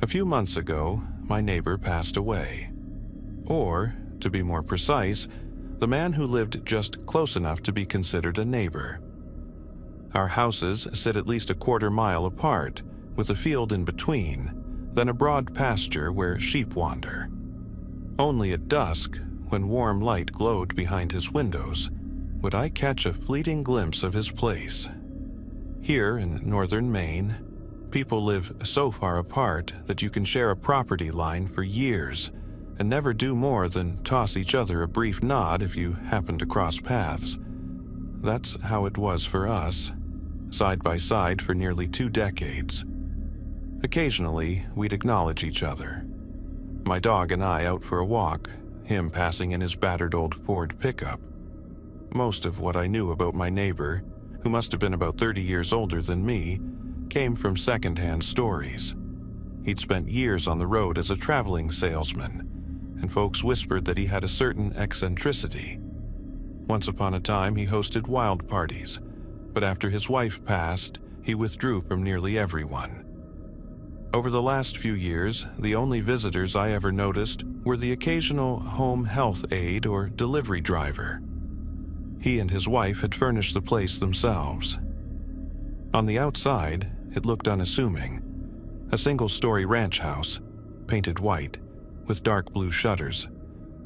few months ago, my neighbor passed away. Or, to be more precise, the man who lived just close enough to be considered a neighbor. Our houses sit at least a quarter-mile apart, with a field in between, then a broad pasture where sheep wander. Only at dusk, when warm light glowed behind his windows, would I catch a fleeting glimpse of his place. Here in northern Maine, people live so far apart that you can share a property line for years and never do more than toss each other a brief nod if you happen to cross paths. That's how it was for us, side by side for nearly 2 decades. Occasionally, we'd acknowledge each other. My dog and I out for a walk, him passing in his battered old Ford pickup. Most of what I knew about my neighbor, who must have been about 30 years older than me, came from second-hand stories. He'd spent years on the road as a traveling salesman, and folks whispered that he had a certain eccentricity. Once upon a time, he hosted wild parties, but after his wife passed, he withdrew from nearly everyone. Over the last few years, the only visitors I ever noticed were the occasional home health aide or delivery driver. He and his wife had furnished the place themselves. On the outside, it looked unassuming. A single-story ranch house, painted white, with dark blue shutters,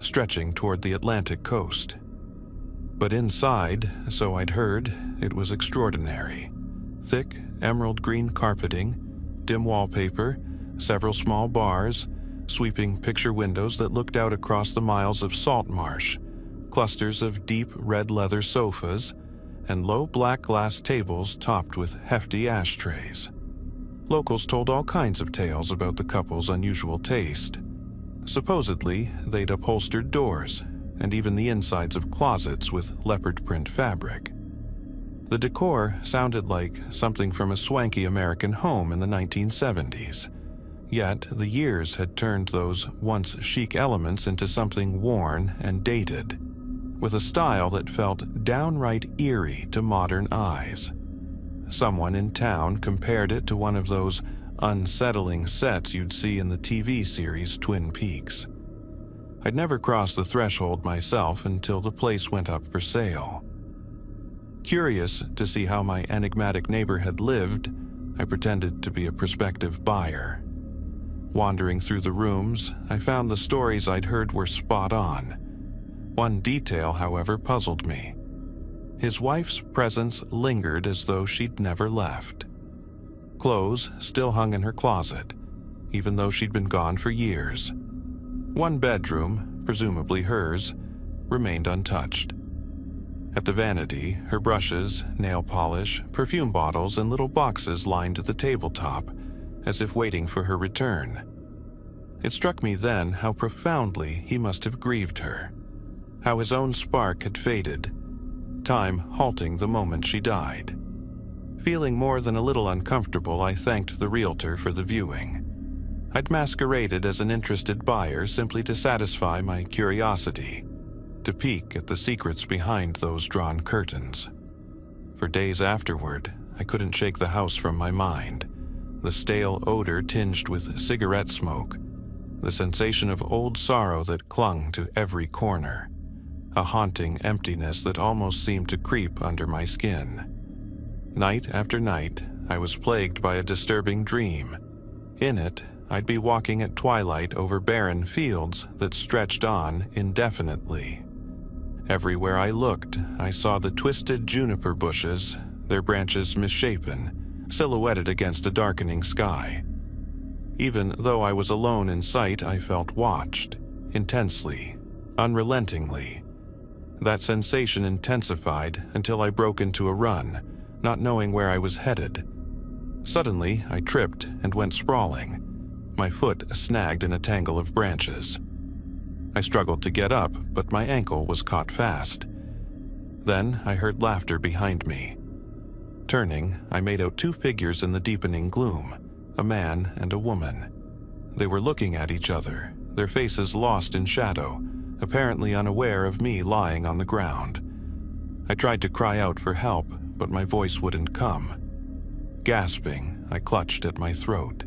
stretching toward the Atlantic coast. But inside, so I'd heard, it was extraordinary. Thick, emerald green carpeting, dim wallpaper, several small bars, sweeping picture windows that looked out across the miles of salt marsh, clusters of deep red leather sofas, and low black glass tables topped with hefty ashtrays. Locals told all kinds of tales about the couple's unusual taste. Supposedly, they'd upholstered doors, and even the insides of closets with leopard print fabric. The decor sounded like something from a swanky American home in the 1970s. Yet, the years had turned those once chic elements into something worn and dated, with a style that felt downright eerie to modern eyes. Someone in town compared it to one of those unsettling sets you'd see in the TV series Twin Peaks. I'd never crossed the threshold myself until the place went up for sale. Curious to see how my enigmatic neighbor had lived, I pretended to be a prospective buyer. Wandering through the rooms, I found the stories I'd heard were spot on. One detail, however, puzzled me. His wife's presence lingered as though she'd never left. Clothes still hung in her closet, even though she'd been gone for years. One bedroom, presumably hers, remained untouched. At the vanity, her brushes, nail polish, perfume bottles, and little boxes lined the tabletop, as if waiting for her return. It struck me then how profoundly he must have grieved her, how his own spark had faded, time halting the moment she died. Feeling more than a little uncomfortable, I thanked the realtor for the viewing. I'd masqueraded as an interested buyer simply to satisfy my curiosity, to peek at the secrets behind those drawn curtains. For days afterward, I couldn't shake the house from my mind. The stale odor tinged with cigarette smoke, the sensation of old sorrow that clung to every corner, a haunting emptiness that almost seemed to creep under my skin. Night after night, I was plagued by a disturbing dream. In it, I'd be walking at twilight over barren fields that stretched on indefinitely. Everywhere I looked, I saw the twisted juniper bushes, their branches misshapen, silhouetted against a darkening sky. Even though I was alone in sight, I felt watched, intensely, unrelentingly. That sensation intensified until I broke into a run, not knowing where I was headed. Suddenly, I tripped and went sprawling, my foot snagged in a tangle of branches. I struggled to get up, but my ankle was caught fast. Then I heard laughter behind me. Turning, I made out 2 figures in the deepening gloom, a man and a woman. They were looking at each other, their faces lost in shadow, apparently unaware of me lying on the ground. I tried to cry out for help, but my voice wouldn't come. Gasping, I clutched at my throat.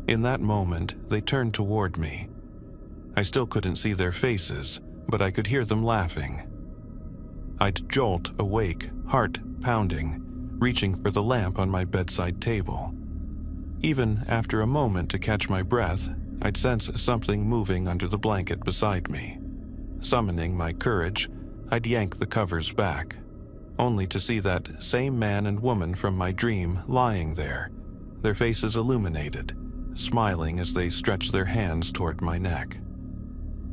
In that moment, they turned toward me. I still couldn't see their faces, but I could hear them laughing. I'd jolt awake, heart pounding, reaching for the lamp on my bedside table. Even after a moment to catch my breath, I'd sense something moving under the blanket beside me. Summoning my courage, I'd yank the covers back, only to see that same man and woman from my dream lying there, their faces illuminated, smiling as they stretched their hands toward my neck.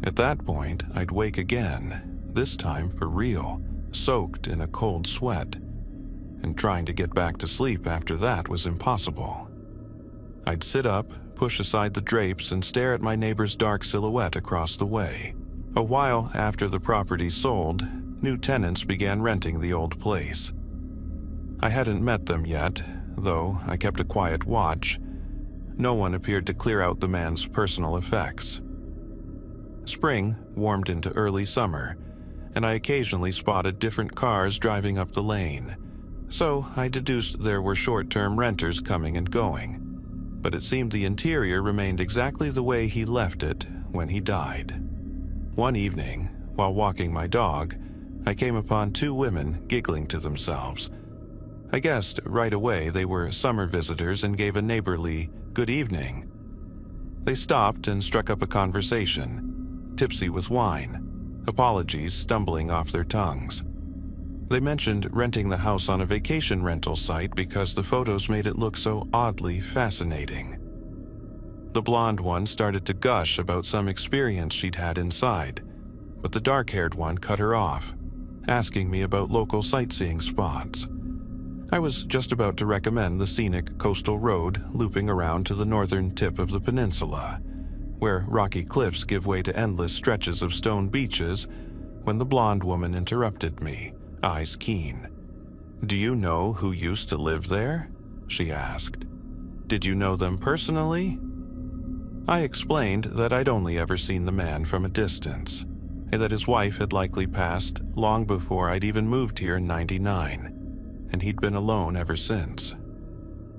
At that point, I'd wake again, this time for real, soaked in a cold sweat, and trying to get back to sleep after that was impossible. I'd sit up, push aside the drapes, and stare at my neighbor's dark silhouette across the way. A while after the property sold, new tenants began renting the old place. I hadn't met them yet, though I kept a quiet watch. No one appeared to clear out the man's personal effects. Spring warmed into early summer, and I occasionally spotted different cars driving up the lane, so I deduced there were short-term renters coming and going. But it seemed the interior remained exactly the way he left it when he died. One evening, while walking my dog, I came upon two women giggling to themselves. I guessed right away they were summer visitors and gave a neighborly "good evening." They stopped and struck up a conversation, tipsy with wine, apologies stumbling off their tongues. They mentioned renting the house on a vacation rental site because the photos made it look so oddly fascinating. The blonde one started to gush about some experience she'd had inside, but the dark-haired one cut her off, asking me about local sightseeing spots. I was just about to recommend the scenic coastal road looping around to the northern tip of the peninsula, where rocky cliffs give way to endless stretches of stone beaches, when the blonde woman interrupted me, eyes keen. "Do you know who used to live there?" she asked. "Did you know them personally?" I explained that I'd only ever seen the man from a distance, and that his wife had likely passed long before I'd even moved here in '99, and he'd been alone ever since.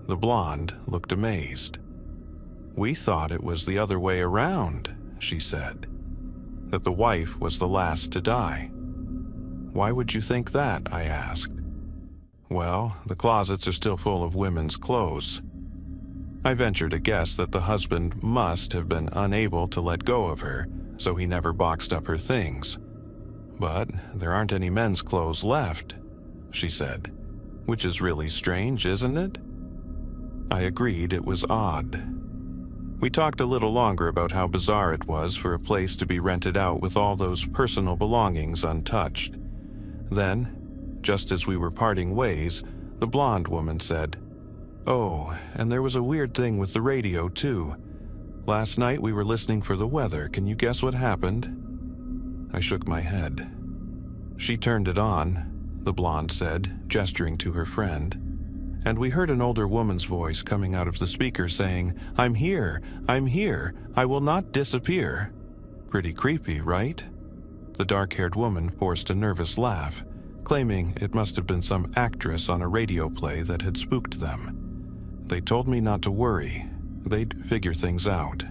The blonde looked amazed. "We thought it was the other way around," she said, "that the wife was the last to die." "Why would you think that?" I asked. "Well, the closets are still full of women's clothes." I ventured a guess that the husband must have been unable to let go of her, so he never boxed up her things. "But there aren't any men's clothes left," she said, "which is really strange, isn't it?" I agreed it was odd. We talked a little longer about how bizarre it was for a place to be rented out with all those personal belongings untouched. Then, just as we were parting ways, the blonde woman said, "Oh, and there was a weird thing with the radio, too. Last night we were listening for the weather. Can you guess what happened?" I shook my head. "She turned it on," the blonde said, gesturing to her friend. "And we heard an older woman's voice coming out of the speaker saying, 'I'm here, I'm here, I will not disappear.' Pretty creepy, right?" The dark-haired woman forced a nervous laugh, claiming it must have been some actress on a radio play that had spooked them. "They told me not to worry. They'd figure things out."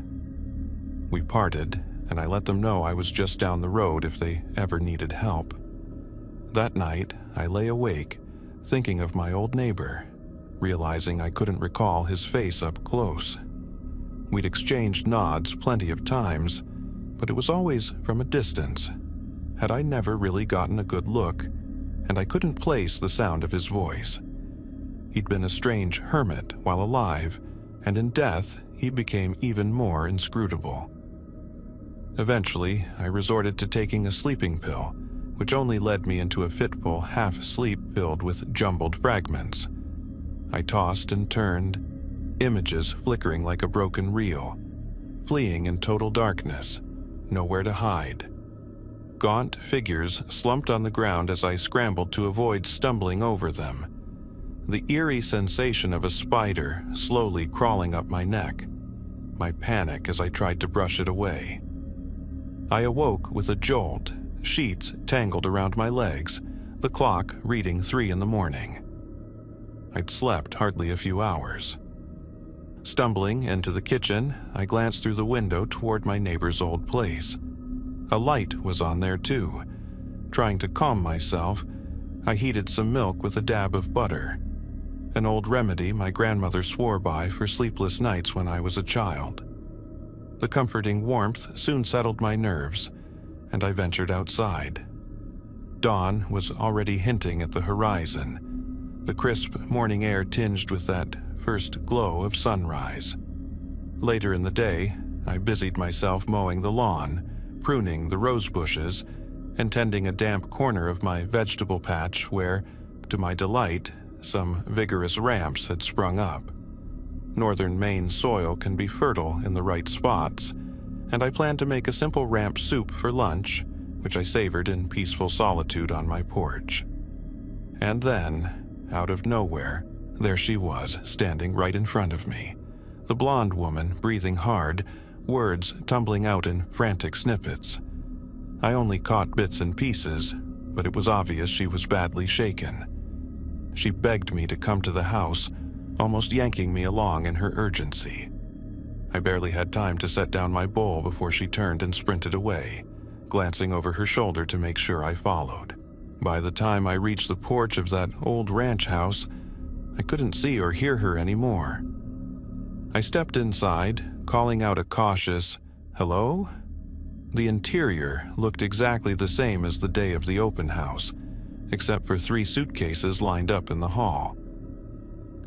We parted, and I let them know I was just down the road if they ever needed help. That night, I lay awake, thinking of my old neighbor, realizing I couldn't recall his face up close. We'd exchanged nods plenty of times, but it was always from a distance. Had I never really gotten a good look, and I couldn't place the sound of his voice. He'd been a strange hermit while alive, and in death he became even more inscrutable. Eventually, I resorted to taking a sleeping pill, which only led me into a fitful half-sleep filled with jumbled fragments. I tossed and turned, images flickering like a broken reel, fleeing in total darkness, nowhere to hide. Gaunt figures slumped on the ground as I scrambled to avoid stumbling over them. The eerie sensation of a spider slowly crawling up my neck, my panic as I tried to brush it away. I awoke with a jolt, sheets tangled around my legs, the clock reading 3 in the morning. I'd slept hardly a few hours. Stumbling into the kitchen, I glanced through the window toward my neighbor's old place. A light was on there too. Trying to calm myself, I heated some milk with a dab of butter, an old remedy my grandmother swore by for sleepless nights when I was a child. The comforting warmth soon settled my nerves, and I ventured outside. Dawn was already hinting at the horizon, the crisp morning air tinged with that first glow of sunrise. Later in the day, I busied myself mowing the lawn, pruning the rose bushes, and tending a damp corner of my vegetable patch where, to my delight, some vigorous ramps had sprung up. Northern Maine soil can be fertile in the right spots, and I planned to make a simple ramp soup for lunch, which I savored in peaceful solitude on my porch. And then, out of nowhere, there she was, standing right in front of me, the blonde woman breathing hard, words tumbling out in frantic snippets. I only caught bits and pieces, but it was obvious she was badly shaken. She begged me to come to the house, almost yanking me along in her urgency. I barely had time to set down my bowl before she turned and sprinted away, glancing over her shoulder to make sure I followed. By the time I reached the porch of that old ranch house, I couldn't see or hear her anymore. I stepped inside, calling out a cautious, "Hello?" The interior looked exactly the same as the day of the open house, except for 3 suitcases lined up in the hall.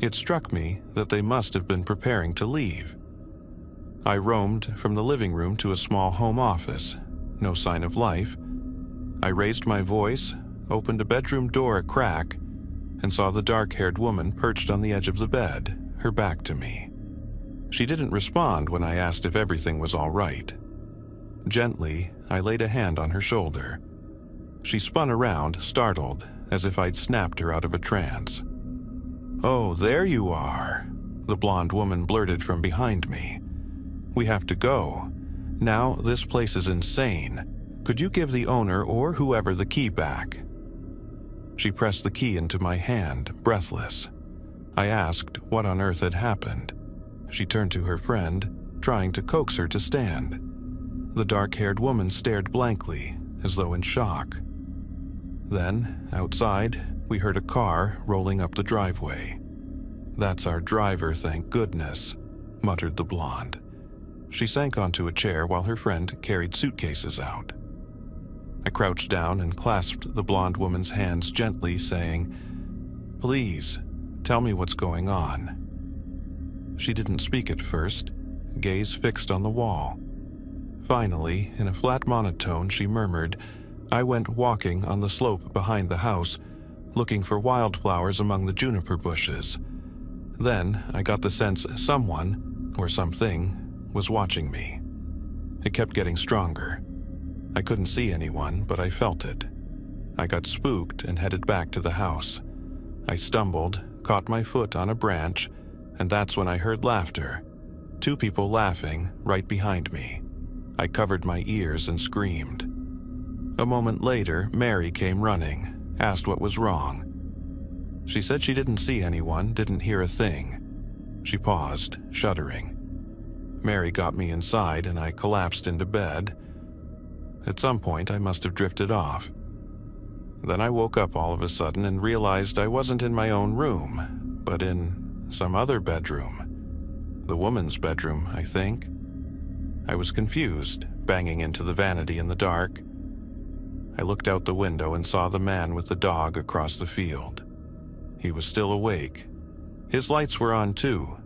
It struck me that they must have been preparing to leave. I roamed from the living room to a small home office. No sign of life. I raised my voice, opened a bedroom door a crack, and saw the dark-haired woman perched on the edge of the bed, her back to me. She didn't respond when I asked if everything was all right. Gently, I laid a hand on her shoulder. She spun around, startled, as if I'd snapped her out of a trance. "Oh, there you are," the blonde woman blurted from behind me. "We have to go. Now this place is insane. Could you give the owner or whoever the key back?" She pressed the key into my hand, breathless. I asked what on earth had happened. She turned to her friend, trying to coax her to stand. The dark-haired woman stared blankly, as though in shock. Then, outside, we heard a car rolling up the driveway. "That's our driver, thank goodness," muttered the blonde. She sank onto a chair while her friend carried suitcases out. I crouched down and clasped the blonde woman's hands gently, saying, "Please, tell me what's going on." She didn't speak at first, gaze fixed on the wall. Finally, in a flat monotone, she murmured, "I went walking on the slope behind the house, looking for wildflowers among the juniper bushes. Then I got the sense someone, or something, was watching me. It kept getting stronger. I couldn't see anyone, but I felt it. I got spooked and headed back to the house. I stumbled, caught my foot on a branch, and that's when I heard laughter. 2 people laughing right behind me. I covered my ears and screamed. A moment later, Mary came running, asked what was wrong. She said she didn't see anyone, didn't hear a thing. She paused, shuddering. Mary got me inside and I collapsed into bed. At some point, I must have drifted off. Then I woke up all of a sudden and realized I wasn't in my own room, but in some other bedroom. The woman's bedroom, I think. I was confused, banging into the vanity in the dark. I looked out the window and saw the man with the dog across the field. He was still awake. His lights were on too.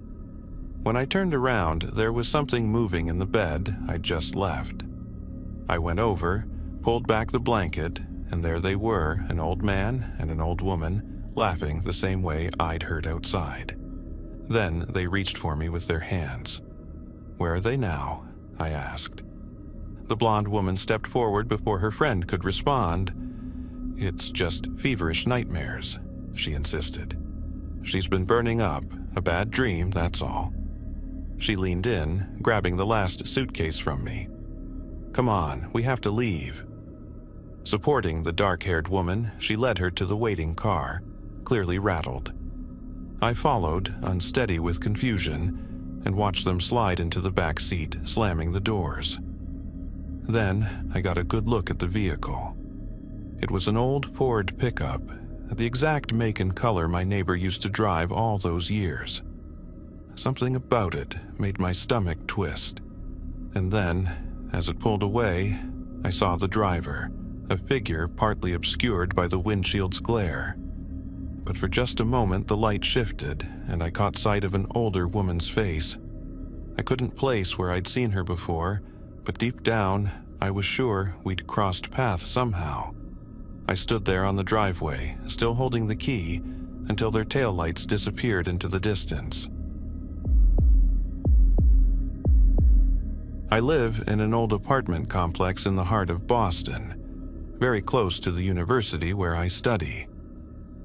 When I turned around, there was something moving in the bed I'd just left. I went over, pulled back the blanket, and there they were, an old man and an old woman, laughing the same way I'd heard outside. Then they reached for me with their hands. "Where are they now?" I asked. The blonde woman stepped forward before her friend could respond. "It's just feverish nightmares," she insisted. "She's been burning up, a bad dream, that's all." She leaned in, grabbing the last suitcase from me. "Come on, we have to leave." Supporting the dark-haired woman, she led her to the waiting car, clearly rattled. I followed, unsteady with confusion, and watched them slide into the back seat, slamming the doors. Then I got a good look at the vehicle. It was an old Ford pickup, the exact make and color my neighbor used to drive all those years. Something about it made my stomach twist. And then, as it pulled away, I saw the driver, a figure partly obscured by the windshield's glare. But for just a moment the light shifted, and I caught sight of an older woman's face. I couldn't place where I'd seen her before, but deep down, I was sure we'd crossed paths somehow. I stood there on the driveway, still holding the key, until their taillights disappeared into the distance. I live in an old apartment complex in the heart of Boston, very close to the university where I study.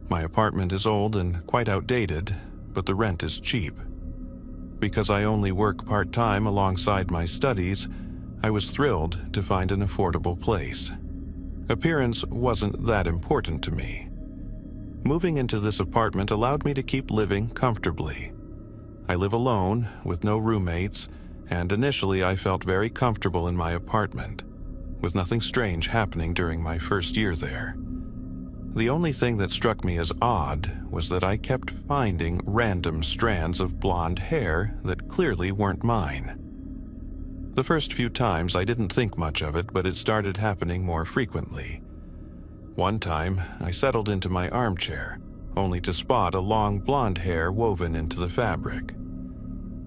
My apartment is old and quite outdated, but the rent is cheap. Because I only work part-time alongside my studies, I was thrilled to find an affordable place. Appearance wasn't that important to me. Moving into this apartment allowed me to keep living comfortably. I live alone, with no roommates, and initially I felt very comfortable in my apartment, with nothing strange happening during my first year there. The only thing that struck me as odd was that I kept finding random strands of blonde hair that clearly weren't mine. The first few times I didn't think much of it, but it started happening more frequently. One time, I settled into my armchair, only to spot a long blonde hair woven into the fabric.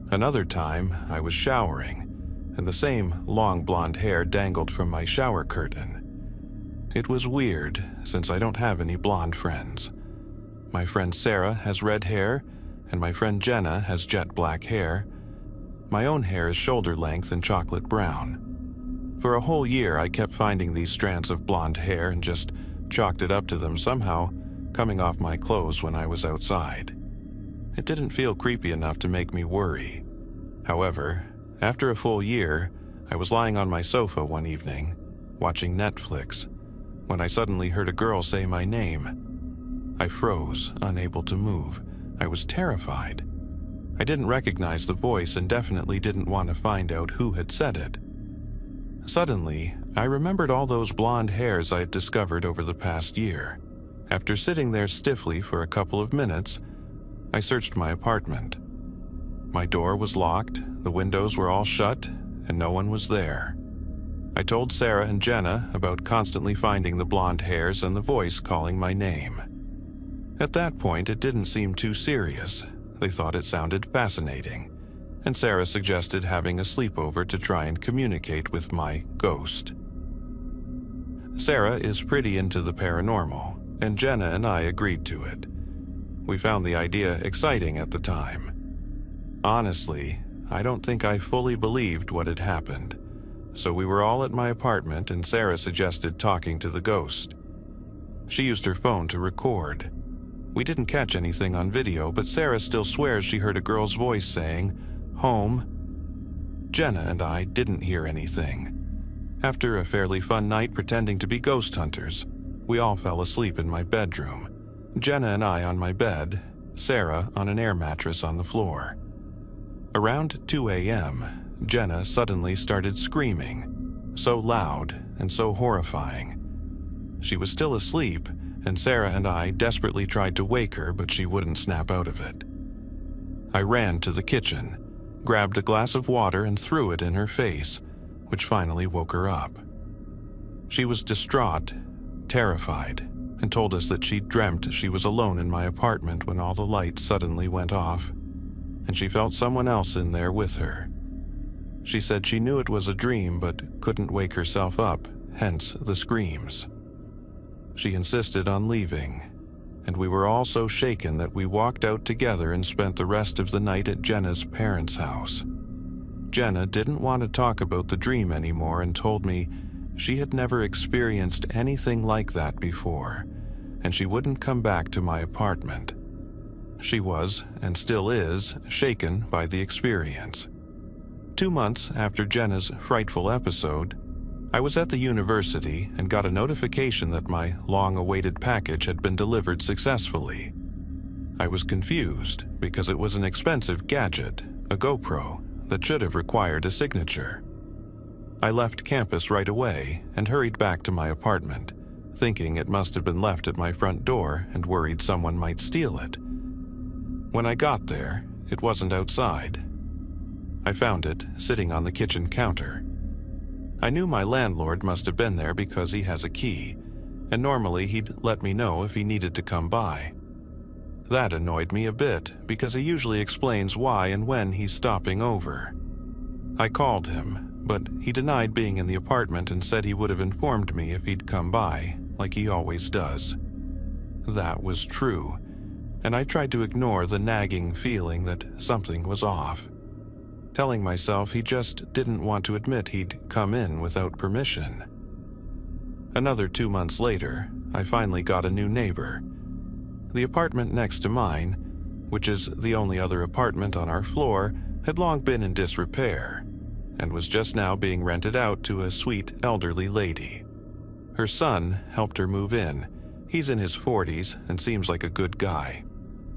Another time, I was showering, and the same long blonde hair dangled from my shower curtain. It was weird, since I don't have any blonde friends. My friend Sarah has red hair, and my friend Jenna has jet black hair. My own hair is shoulder length and chocolate brown. For a whole year, I kept finding these strands of blonde hair and just chalked it up to them somehow coming off my clothes when I was outside. It didn't feel creepy enough to make me worry. However, after a full year, I was lying on my sofa one evening, watching Netflix, when I suddenly heard a girl say my name. I froze, unable to move. I was terrified. I didn't recognize the voice and definitely didn't want to find out who had said it. Suddenly, I remembered all those blonde hairs I had discovered over the past year. After sitting there stiffly for a couple of minutes, I searched my apartment. My door was locked, the windows were all shut, and no one was there. I told Sarah and Jenna about constantly finding the blonde hairs and the voice calling my name. At that point, it didn't seem too serious. They thought it sounded fascinating, and Sarah suggested having a sleepover to try and communicate with my ghost. Sarah is pretty into the paranormal, and Jenna and I agreed to it. We found the idea exciting at the time. Honestly, I don't think I fully believed what had happened, so we were all at my apartment and Sarah suggested talking to the ghost. She used her phone to record. We didn't catch anything on video, but Sarah still swears she heard a girl's voice saying, "Home." Jenna and I didn't hear anything. After a fairly fun night pretending to be ghost hunters, we all fell asleep in my bedroom. Jenna and I on my bed, Sarah on an air mattress on the floor. Around 2 a.m., Jenna suddenly started screaming, so loud and so horrifying. She was still asleep, and Sarah and I desperately tried to wake her, but she wouldn't snap out of it. I ran to the kitchen, grabbed a glass of water and threw it in her face, which finally woke her up. She was distraught, terrified, and told us that she dreamt she was alone in my apartment when all the lights suddenly went off, and she felt someone else in there with her. She said she knew it was a dream but couldn't wake herself up, hence the screams. She insisted on leaving, and we were all so shaken that we walked out together and spent the rest of the night at Jenna's parents' house. Jenna didn't want to talk about the dream anymore and told me she had never experienced anything like that before, and she wouldn't come back to my apartment. She was, and still is, shaken by the experience. 2 months after Jenna's frightful episode, I was at the university and got a notification that my long-awaited package had been delivered successfully. I was confused because it was an expensive gadget, a GoPro that should have required a signature. I left campus right away and hurried back to my apartment, thinking it must have been left at my front door and worried someone might steal it. When I got there, it wasn't outside. I found it sitting on the kitchen counter. I knew my landlord must have been there because he has a key, and normally he'd let me know if he needed to come by. That annoyed me a bit because he usually explains why and when he's stopping over. I called him, but he denied being in the apartment and said he would have informed me if he'd come by, like he always does. That was true, and I tried to ignore the nagging feeling that something was off, telling myself he just didn't want to admit he'd come in without permission. Another 2 months later, I finally got a new neighbor. The apartment next to mine, which is the only other apartment on our floor, had long been in disrepair and was just now being rented out to a sweet elderly lady. Her son helped her move in. He's in his 40s and seems like a good guy.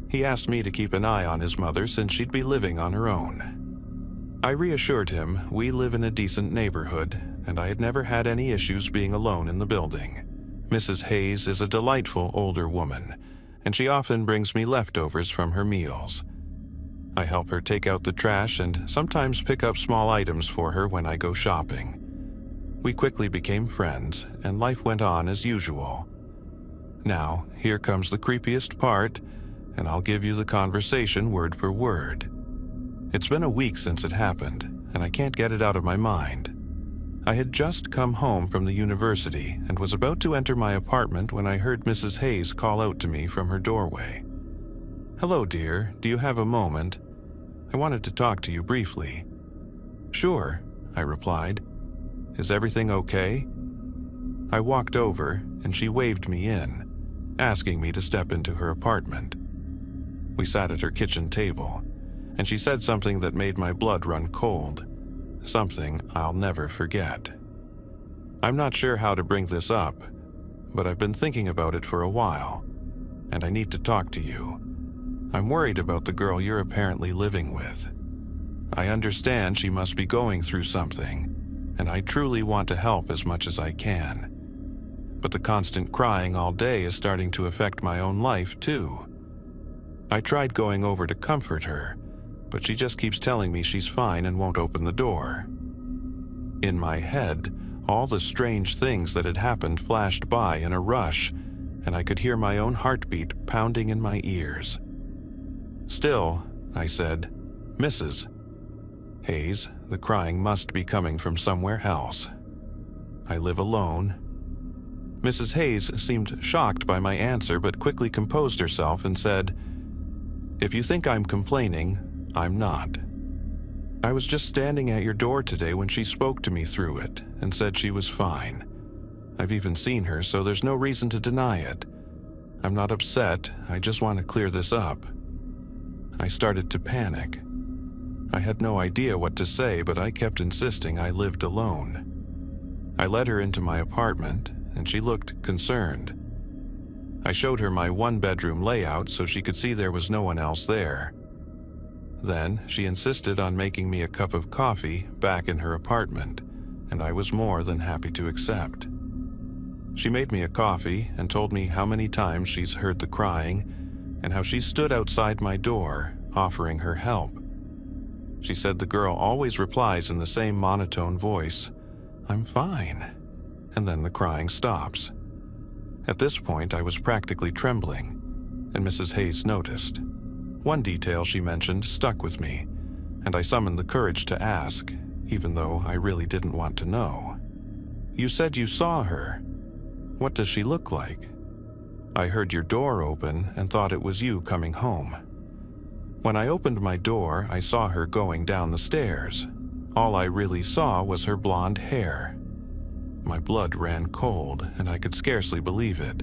He asked me to keep an eye on his mother since she'd be living on her own. I reassured him we live in a decent neighborhood, and I had never had any issues being alone in the building. Mrs. Hayes is a delightful older woman, and she often brings me leftovers from her meals. I help her take out the trash and sometimes pick up small items for her when I go shopping. We quickly became friends, and life went on as usual. Now, here comes the creepiest part, and I'll give you the conversation word for word. It's been a week since it happened, and I can't get it out of my mind. I had just come home from the university and was about to enter my apartment when I heard Mrs. Hayes call out to me from her doorway. "Hello, dear. Do you have a moment? I wanted to talk to you briefly." "Sure," I replied. "Is everything okay?" I walked over, and she waved me in, asking me to step into her apartment. We sat at her kitchen table, and she said something that made my blood run cold, something I'll never forget. "I'm not sure how to bring this up, but I've been thinking about it for a while, and I need to talk to you. I'm worried about the girl you're apparently living with. I understand she must be going through something, and I truly want to help as much as I can. But the constant crying all day is starting to affect my own life, too. I tried going over to comfort her, but she just keeps telling me she's fine and won't open the door." In my head, all the strange things that had happened flashed by in a rush, and I could hear my own heartbeat pounding in my ears. "Still," I said, "Mrs. Hayes, the crying must be coming from somewhere else. I live alone." Mrs. Hayes seemed shocked by my answer but quickly composed herself and said, "If you think I'm complaining, I'm not. I was just standing at your door today when she spoke to me through it and said she was fine. I've even seen her, so there's no reason to deny it. I'm not upset, I just want to clear this up." I started to panic. I had no idea what to say, but I kept insisting I lived alone. I led her into my apartment, and she looked concerned. I showed her my one-bedroom layout so she could see there was no one else there. Then she insisted on making me a cup of coffee back in her apartment, and I was more than happy to accept. She made me a coffee and told me how many times she's heard the crying and how she stood outside my door, offering her help. She said the girl always replies in the same monotone voice, "I'm fine," and then the crying stops. At this point, I was practically trembling, and Mrs. Hayes noticed. One detail she mentioned stuck with me, and I summoned the courage to ask, even though I really didn't want to know. "You said you saw her. What does she look like? I heard your door open and thought it was you coming home." When I opened my door, I saw her going down the stairs. All I really saw was her blonde hair. My blood ran cold, and I could scarcely believe it.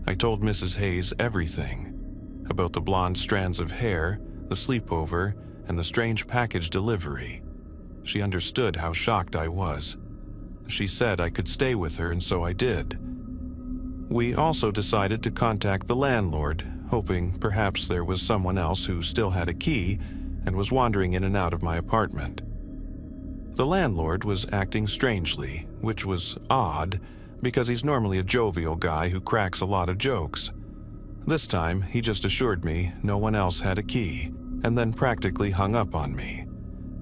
I told Mrs. Hayes everything about the blonde strands of hair, the sleepover, and the strange package delivery. She understood how shocked I was. She said I could stay with her, and so I did. We also decided to contact the landlord, hoping perhaps there was someone else who still had a key, and was wandering in and out of my apartment. The landlord was acting strangely, which was odd because he's normally a jovial guy who cracks a lot of jokes. This time, he just assured me no one else had a key, and then practically hung up on me.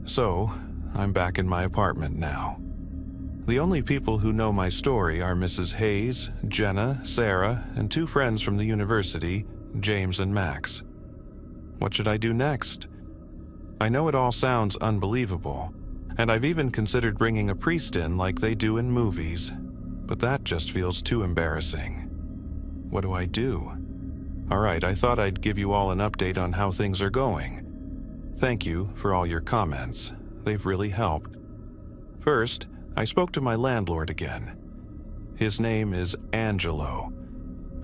So, I'm back in my apartment now. The only people who know my story are Mrs. Hayes, Jenna, Sarah, and 2 friends from the university, James and Max. What should I do next? I know it all sounds unbelievable, and I've even considered bringing a priest in like they do in movies, but that just feels too embarrassing. What do I do? Alright, I thought I'd give you all an update on how things are going. Thank you for all your comments. They've really helped. First, I spoke to my landlord again. His name is Angelo.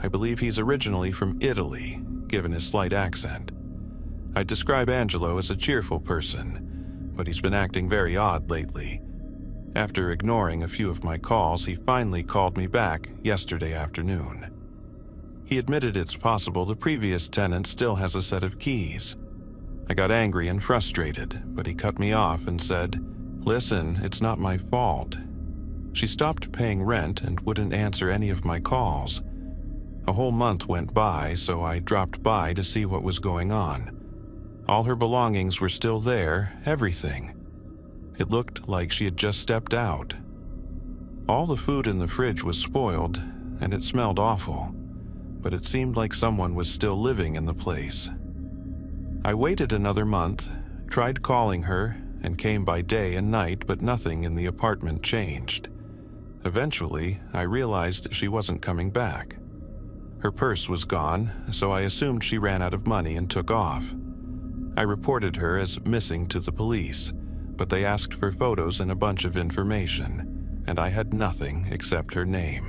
I believe he's originally from Italy, given his slight accent. I'd describe Angelo as a cheerful person, but he's been acting very odd lately. After ignoring a few of my calls, he finally called me back yesterday afternoon. He admitted it's possible the previous tenant still has a set of keys. I got angry and frustrated, but he cut me off and said, "Listen, it's not my fault." She stopped paying rent and wouldn't answer any of my calls. A whole month went by, so I dropped by to see what was going on. All her belongings were still there, everything. It looked like she had just stepped out. All the food in the fridge was spoiled, and it smelled awful, but it seemed like someone was still living in the place. I waited another month, tried calling her, and came by day and night, but nothing in the apartment changed. Eventually, I realized she wasn't coming back. Her purse was gone, so I assumed she ran out of money and took off. I reported her as missing to the police, but they asked for photos and a bunch of information, and I had nothing except her name,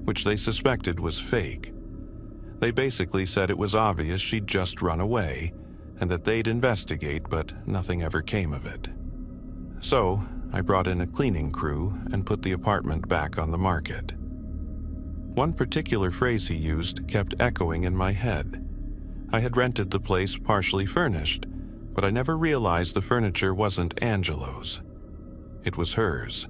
which they suspected was fake. They basically said it was obvious she'd just run away, and that they'd investigate, but nothing ever came of it. So, I brought in a cleaning crew and put the apartment back on the market. One particular phrase he used kept echoing in my head. I had rented the place partially furnished, but I never realized the furniture wasn't Angelo's. It was hers.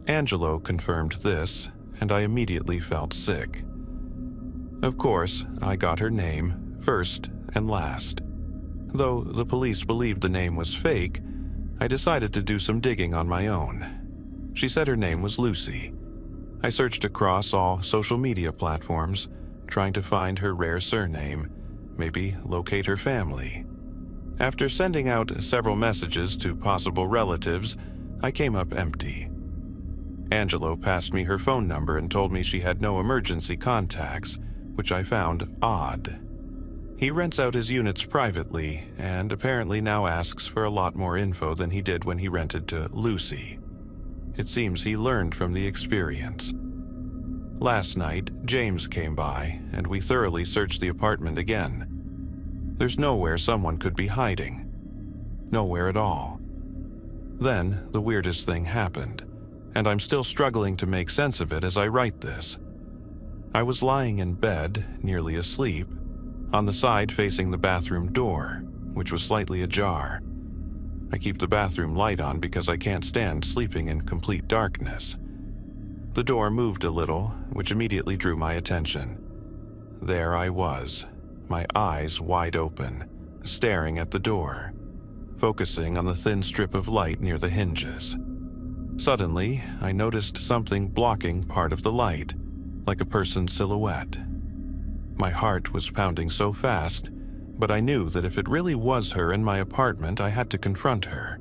Angelo confirmed this, and I immediately felt sick. Of course, I got her name, first and last. Though the police believed the name was fake, I decided to do some digging on my own. She said her name was Lucy. I searched across all social media platforms, trying to find her rare surname, maybe locate her family. After sending out several messages to possible relatives, I came up empty. Angelo passed me her phone number and told me she had no emergency contacts, which I found odd. He rents out his units privately and apparently now asks for a lot more info than he did when he rented to Lucy. It seems he learned from the experience. Last night, James came by and we thoroughly searched the apartment again. There's nowhere someone could be hiding. Nowhere at all. Then, the weirdest thing happened, and I'm still struggling to make sense of it as I write this. I was lying in bed, nearly asleep, on the side facing the bathroom door, which was slightly ajar. I keep the bathroom light on because I can't stand sleeping in complete darkness. The door moved a little, which immediately drew my attention. There I was, my eyes wide open, staring at the door, focusing on the thin strip of light near the hinges. Suddenly, I noticed something blocking part of the light, like a person's silhouette. My heart was pounding so fast, but I knew that if it really was her in my apartment, I had to confront her.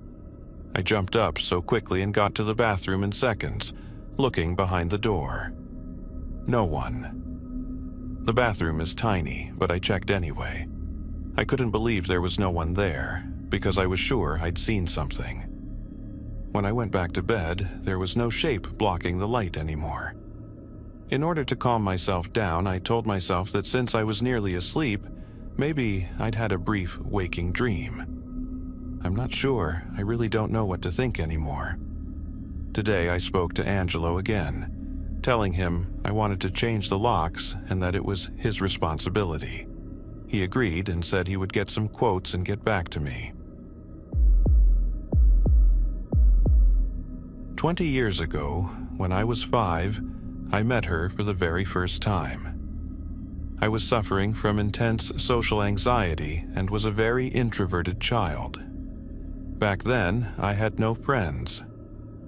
I jumped up so quickly and got to the bathroom in seconds, looking behind the door. No one. The bathroom is tiny, but I checked anyway. I couldn't believe there was no one there, because I was sure I'd seen something. When I went back to bed, there was no shape blocking the light anymore. In order to calm myself down, I told myself that since I was nearly asleep, maybe I'd had a brief waking dream. I'm not sure. I really don't know what to think anymore. Today I spoke to Angelo again, telling him I wanted to change the locks and that it was his responsibility. He agreed and said he would get some quotes and get back to me. 20 years ago, when I was 5, I met her for the very first time. I was suffering from intense social anxiety and was a very introverted child. Back then, I had no friends.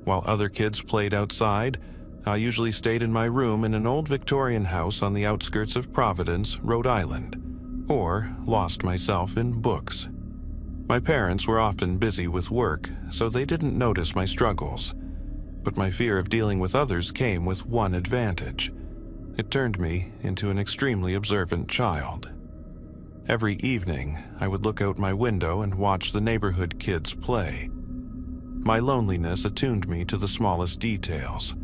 While other kids played outside, I usually stayed in my room in an old Victorian house on the outskirts of Providence, Rhode Island, or lost myself in books. My parents were often busy with work, so they didn't notice my struggles. But my fear of dealing with others came with one advantage. It turned me into an extremely observant child. Every evening, I would look out my window and watch the neighborhood kids play. My loneliness attuned me to the smallest details,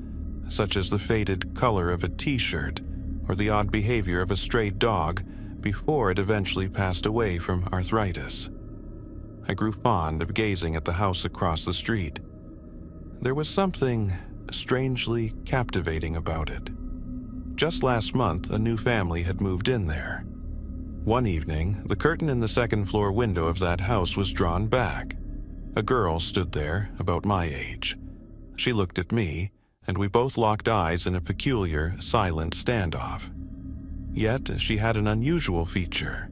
such as the faded color of a t-shirt or the odd behavior of a stray dog before it eventually passed away from arthritis. I grew fond of gazing at the house across the street. There was something strangely captivating about it. Just last month, a new family had moved in there. One evening, the curtain in the second-floor window of that house was drawn back. A girl stood there, about my age. She looked at me, and we both locked eyes in a peculiar, silent standoff. Yet, she had an unusual feature.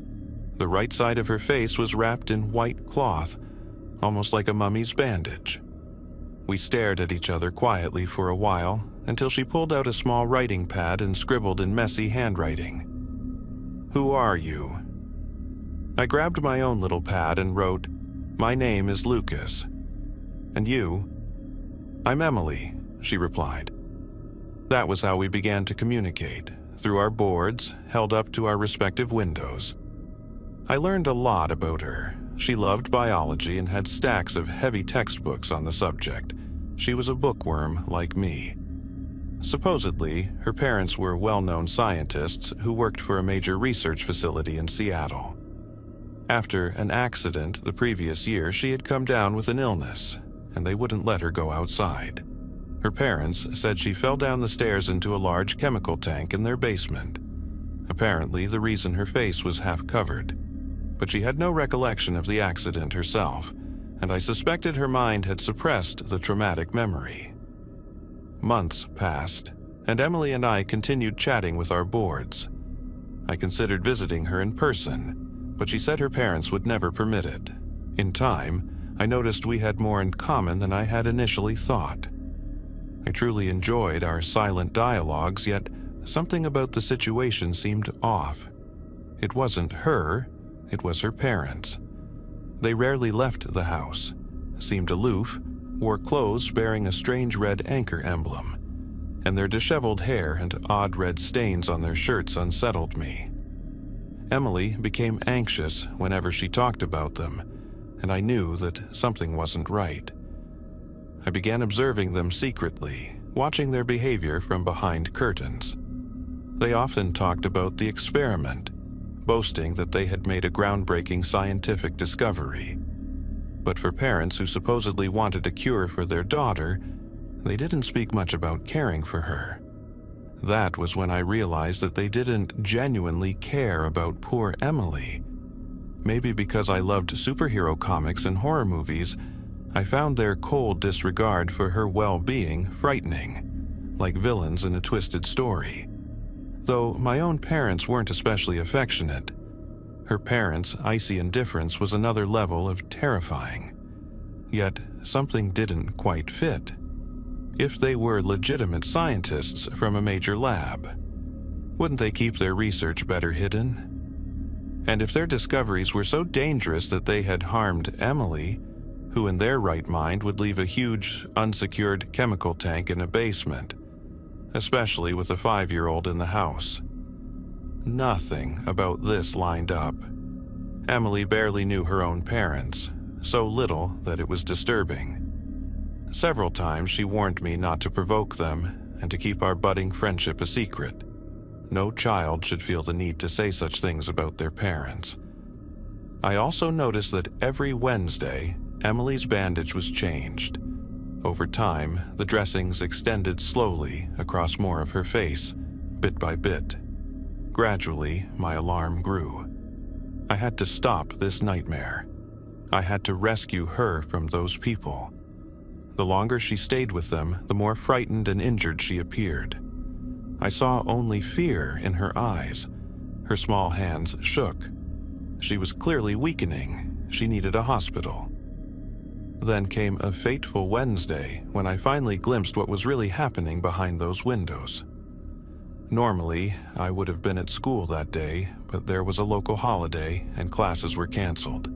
The right side of her face was wrapped in white cloth, almost like a mummy's bandage. We stared at each other quietly for a while, until she pulled out a small writing pad and scribbled in messy handwriting. "Who are you?" I grabbed my own little pad and wrote, "My name is Lucas." "And you?" "I'm Emily," she replied. That was how we began to communicate, through our boards, held up to our respective windows. I learned a lot about her. She loved biology and had stacks of heavy textbooks on the subject. She was a bookworm like me. Supposedly, her parents were well-known scientists who worked for a major research facility in Seattle. After an accident the previous year, she had come down with an illness, and they wouldn't let her go outside. Her parents said she fell down the stairs into a large chemical tank in their basement. Apparently, the reason her face was half covered. But she had no recollection of the accident herself, and I suspected her mind had suppressed the traumatic memory. Months passed, and Emily and I continued chatting with our boards. I considered visiting her in person, but she said her parents would never permit it. In time, I noticed we had more in common than I had initially thought. I truly enjoyed our silent dialogues, yet something about the situation seemed off. It wasn't her, it was her parents. They rarely left the house, seemed aloof, wore clothes bearing a strange red anchor emblem, and their disheveled hair and odd red stains on their shirts unsettled me. Emily became anxious whenever she talked about them, and I knew that something wasn't right. I began observing them secretly, watching their behavior from behind curtains. They often talked about the experiment, boasting that they had made a groundbreaking scientific discovery. But for parents who supposedly wanted a cure for their daughter, they didn't speak much about caring for her. That was when I realized that they didn't genuinely care about poor Emily. Maybe because I loved superhero comics and horror movies, I found their cold disregard for her well-being frightening, like villains in a twisted story. Though my own parents weren't especially affectionate, her parents' icy indifference was another level of terrifying. Yet something didn't quite fit. If they were legitimate scientists from a major lab, wouldn't they keep their research better hidden? And if their discoveries were so dangerous that they had harmed Emily, who in their right mind would leave a huge, unsecured chemical tank in a basement, especially with a 5-year-old in the house? Nothing about this lined up. Emily barely knew her own parents, so little that it was disturbing. Several times she warned me not to provoke them and to keep our budding friendship a secret. No child should feel the need to say such things about their parents. I also noticed that every Wednesday, Emily's bandage was changed. Over time, the dressings extended slowly across more of her face, bit by bit. Gradually, my alarm grew. I had to stop this nightmare. I had to rescue her from those people. The longer she stayed with them, the more frightened and injured she appeared. I saw only fear in her eyes. Her small hands shook. She was clearly weakening. She needed a hospital. Then came a fateful Wednesday when I finally glimpsed what was really happening behind those windows. Normally, I would have been at school that day, but there was a local holiday and classes were canceled.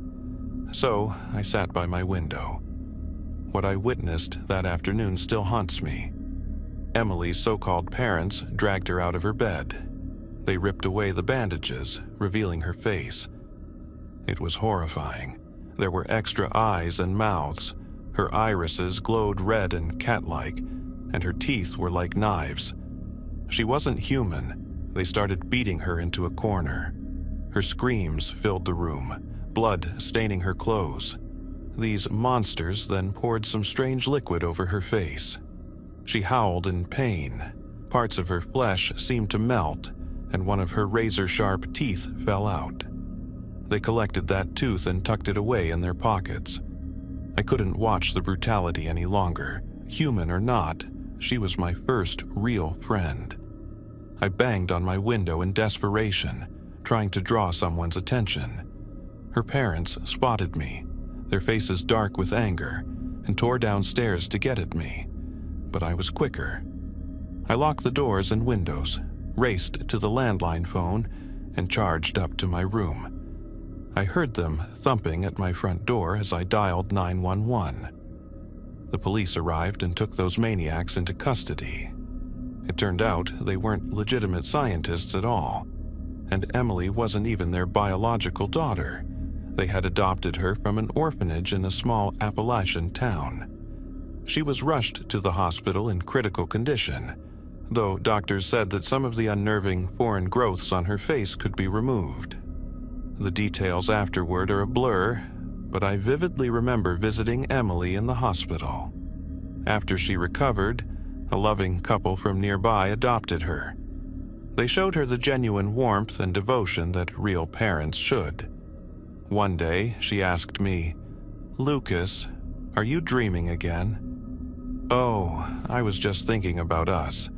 So I sat by my window. What I witnessed that afternoon still haunts me. Emily's so-called parents dragged her out of her bed. They ripped away the bandages, revealing her face. It was horrifying. There were extra eyes and mouths. Her irises glowed red and cat-like, and her teeth were like knives. She wasn't human. They started beating her into a corner. Her screams filled the room, blood staining her clothes. These monsters then poured some strange liquid over her face. She howled in pain. Parts of her flesh seemed to melt, and one of her razor-sharp teeth fell out. They collected that tooth and tucked it away in their pockets. I couldn't watch the brutality any longer. Human or not, she was my first real friend. I banged on my window in desperation, trying to draw someone's attention. Her parents spotted me, their faces dark with anger, and tore downstairs to get at me. But I was quicker. I locked the doors and windows, raced to the landline phone, and charged up to my room. I heard them thumping at my front door as I dialed 911. The police arrived and took those maniacs into custody. It turned out they weren't legitimate scientists at all, and Emily wasn't even their biological daughter. They had adopted her from an orphanage in a small Appalachian town. She was rushed to the hospital in critical condition, though doctors said that some of the unnerving foreign growths on her face could be removed. The details afterward are a blur, but I vividly remember visiting Emily in the hospital. After she recovered, a loving couple from nearby adopted her. They showed her the genuine warmth and devotion that real parents should. One day, she asked me, "Lucas, are you dreaming again?" "Oh, I was just thinking about us."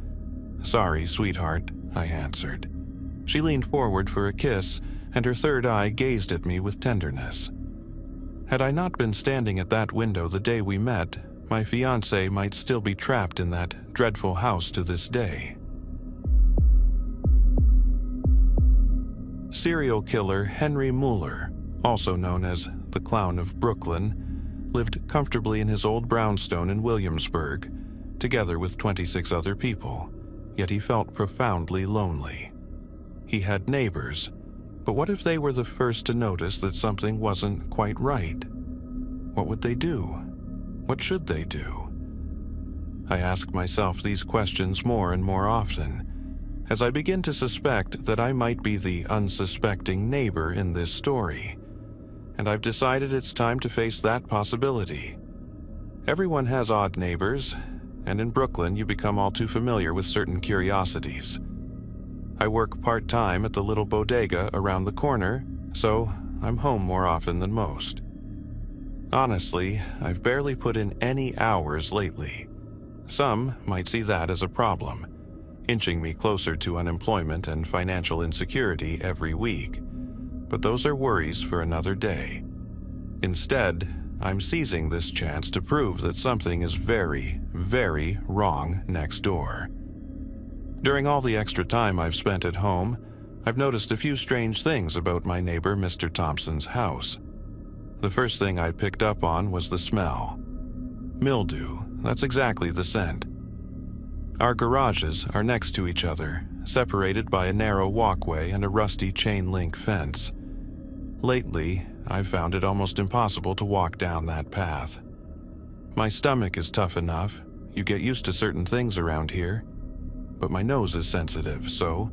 "Sorry, sweetheart," I answered. She leaned forward for a kiss, and her third eye gazed at me with tenderness. Had I not been standing at that window the day we met, my fiancé might still be trapped in that dreadful house to this day. Serial killer Henry Mueller, also known as the Clown of Brooklyn, lived comfortably in his old brownstone in Williamsburg, together with 26 other people, yet he felt profoundly lonely. He had neighbors, but what if they were the first to notice that something wasn't quite right? What would they do? What should they do? I ask myself these questions more and more often, as I begin to suspect that I might be the unsuspecting neighbor in this story, and I've decided it's time to face that possibility. Everyone has odd neighbors, and in Brooklyn you become all too familiar with certain curiosities. I work part-time at the little bodega around the corner, so I'm home more often than most. Honestly, I've barely put in any hours lately. Some might see that as a problem, inching me closer to unemployment and financial insecurity every week. But those are worries for another day. Instead, I'm seizing this chance to prove that something is very, very wrong next door. During all the extra time I've spent at home, I've noticed a few strange things about my neighbor Mr. Thompson's house. The first thing I picked up on was the smell. Mildew, that's exactly the scent. Our garages are next to each other, separated by a narrow walkway and a rusty chain-link fence. Lately, I've found it almost impossible to walk down that path. My stomach is tough enough, you get used to certain things around here, but my nose is sensitive, so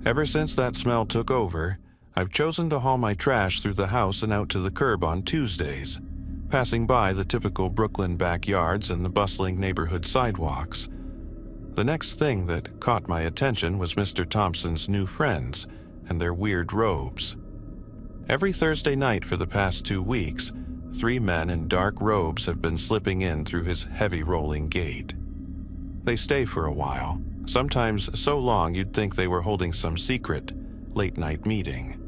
ever since that smell took over, I've chosen to haul my trash through the house and out to the curb on Tuesdays, passing by the typical Brooklyn backyards and the bustling neighborhood sidewalks. The next thing that caught my attention was Mr. Thompson's new friends and their weird robes. Every Thursday night for the past 2 weeks, 3 men in dark robes have been slipping in through his heavy rolling gate. They stay for a while, sometimes so long you'd think they were holding some secret, late-night meeting.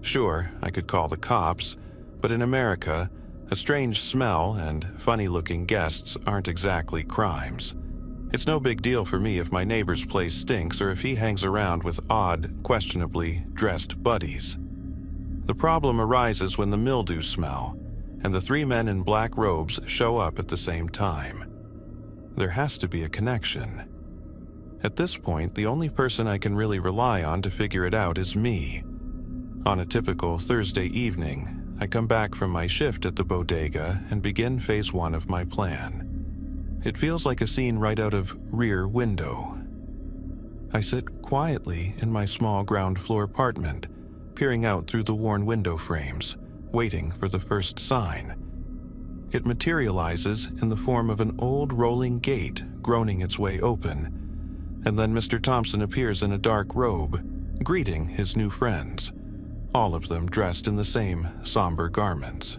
Sure, I could call the cops, but in America, a strange smell and funny-looking guests aren't exactly crimes. It's no big deal for me if my neighbor's place stinks or if he hangs around with odd, questionably dressed buddies. The problem arises when the mildew smell and the 3 men in black robes show up at the same time. There has to be a connection. At this point, the only person I can really rely on to figure it out is me. On a typical Thursday evening, I come back from my shift at the bodega and begin phase 1 of my plan. It feels like a scene right out of Rear Window. I sit quietly in my small ground floor apartment, peering out through the worn window frames, waiting for the first sign. It materializes in the form of an old rolling gate groaning its way open, and then Mr. Thompson appears in a dark robe, greeting his new friends, all of them dressed in the same somber garments.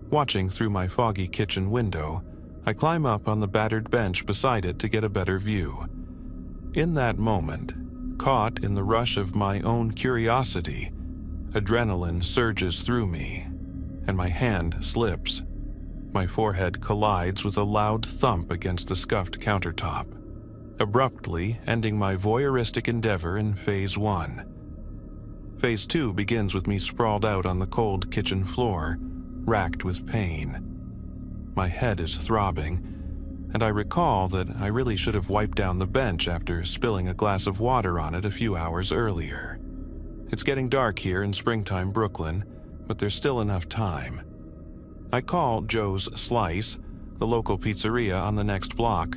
Watching through my foggy kitchen window, I climb up on the battered bench beside it to get a better view. In that moment, caught in the rush of my own curiosity, adrenaline surges through me, and my hand slips. My forehead collides with a loud thump against the scuffed countertop, abruptly ending my voyeuristic endeavor in phase 1. Phase 2 begins with me sprawled out on the cold kitchen floor, racked with pain. My head is throbbing, and I recall that I really should have wiped down the bench after spilling a glass of water on it a few hours earlier. It's getting dark here in springtime Brooklyn, but there's still enough time. I call Joe's Slice, the local pizzeria on the next block,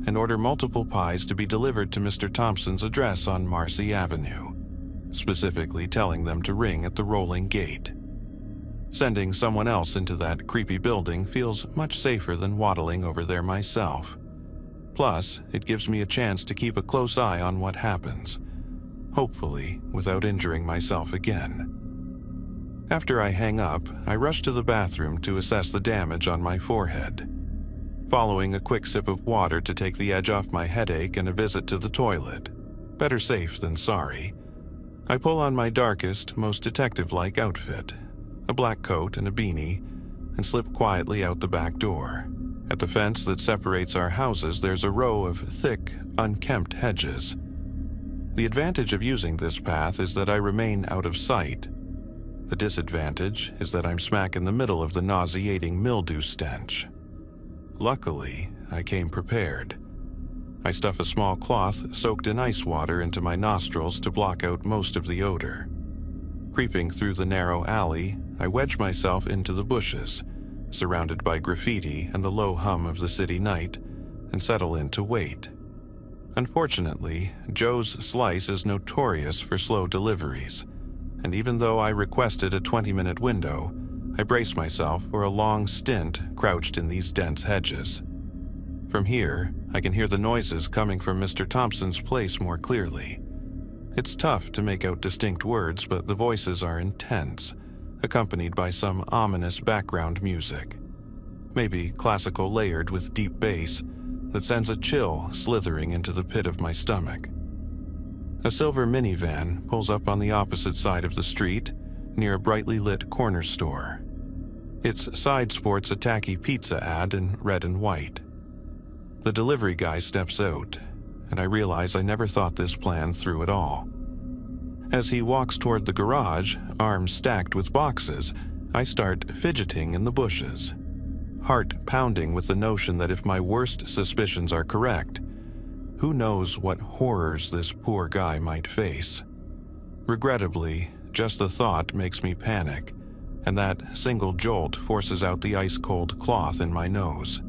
and order multiple pies to be delivered to Mr. Thompson's address on Marcy Avenue, specifically telling them to ring at the rolling gate. Sending someone else into that creepy building feels much safer than waddling over there myself. Plus, it gives me a chance to keep a close eye on what happens, hopefully without injuring myself again. After I hang up, I rush to the bathroom to assess the damage on my forehead. Following a quick sip of water to take the edge off my headache and a visit to the toilet, better safe than sorry, I pull on my darkest, most detective-like outfit, a black coat and a beanie, and slip quietly out the back door. At the fence that separates our houses, there's a row of thick, unkempt hedges. The advantage of using this path is that I remain out of sight. The disadvantage is that I'm smack in the middle of the nauseating mildew stench. Luckily, I came prepared. I stuff a small cloth soaked in ice water into my nostrils to block out most of the odor. Creeping through the narrow alley, I wedge myself into the bushes, surrounded by graffiti and the low hum of the city night, and settle in to wait. Unfortunately, Joe's Slice is notorious for slow deliveries, and even though I requested a 20-minute window, I brace myself for a long stint crouched in these dense hedges. From here, I can hear the noises coming from Mr. Thompson's place more clearly. It's tough to make out distinct words, but the voices are intense, accompanied by some ominous background music. Maybe classical layered with deep bass that sends a chill slithering into the pit of my stomach. A silver minivan pulls up on the opposite side of the street, near a brightly lit corner store. Its side sports a tacky pizza ad in red and white. The delivery guy steps out, and I realize I never thought this plan through at all. As he walks toward the garage, arms stacked with boxes, I start fidgeting in the bushes, heart pounding with the notion that if my worst suspicions are correct, who knows what horrors this poor guy might face. Regrettably, just the thought makes me panic, and that single jolt forces out the ice-cold cloth in my nose.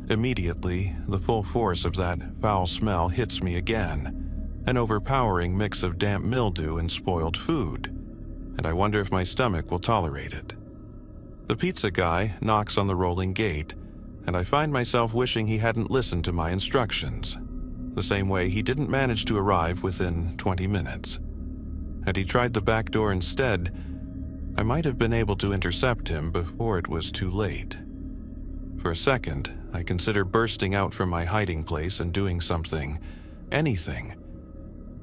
Immediately, the full force of that foul smell hits me again, an overpowering mix of damp mildew and spoiled food, and I wonder if my stomach will tolerate it. The pizza guy knocks on the rolling gate, and I find myself wishing he hadn't listened to my instructions, the same way he didn't manage to arrive within 20 minutes. Had he tried the back door instead, I might have been able to intercept him before it was too late. For a second, I consider bursting out from my hiding place and doing something, anything,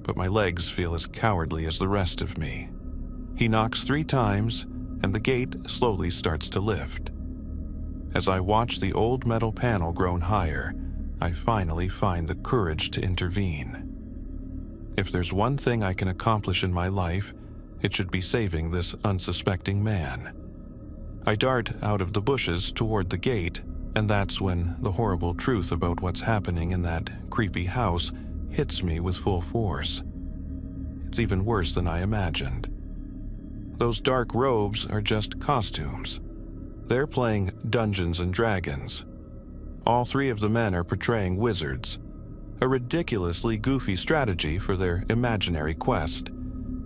but my legs feel as cowardly as the rest of me. He knocks 3 times, and the gate slowly starts to lift. As I watch the old metal panel groan higher, I finally find the courage to intervene. If there's one thing I can accomplish in my life, it should be saving this unsuspecting man. I dart out of the bushes toward the gate, and that's when the horrible truth about what's happening in that creepy house hits me with full force. It's even worse than I imagined. Those dark robes are just costumes. They're playing Dungeons and Dragons. All 3 of the men are portraying wizards, a ridiculously goofy strategy for their imaginary quest,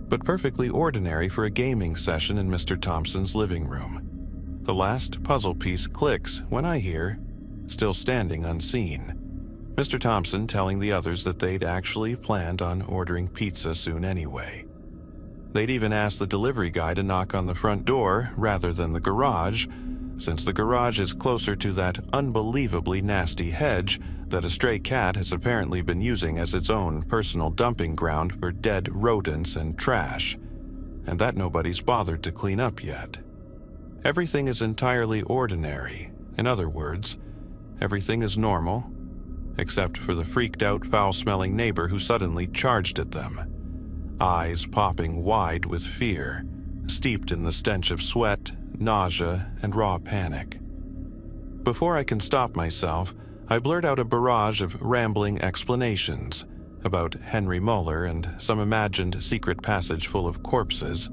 but perfectly ordinary for a gaming session in Mr. Thompson's living room. The last puzzle piece clicks when I hear, still standing unseen, Mr. Thompson telling the others that they'd actually planned on ordering pizza soon anyway. They'd even asked the delivery guy to knock on the front door rather than the garage, since the garage is closer to that unbelievably nasty hedge that a stray cat has apparently been using as its own personal dumping ground for dead rodents and trash, and that nobody's bothered to clean up yet. Everything is entirely ordinary. In other words, everything is normal, except for the freaked-out, foul-smelling neighbor who suddenly charged at them, eyes popping wide with fear, steeped in the stench of sweat, nausea, and raw panic. Before I can stop myself, I blurt out a barrage of rambling explanations about Henry Muller and some imagined secret passage full of corpses,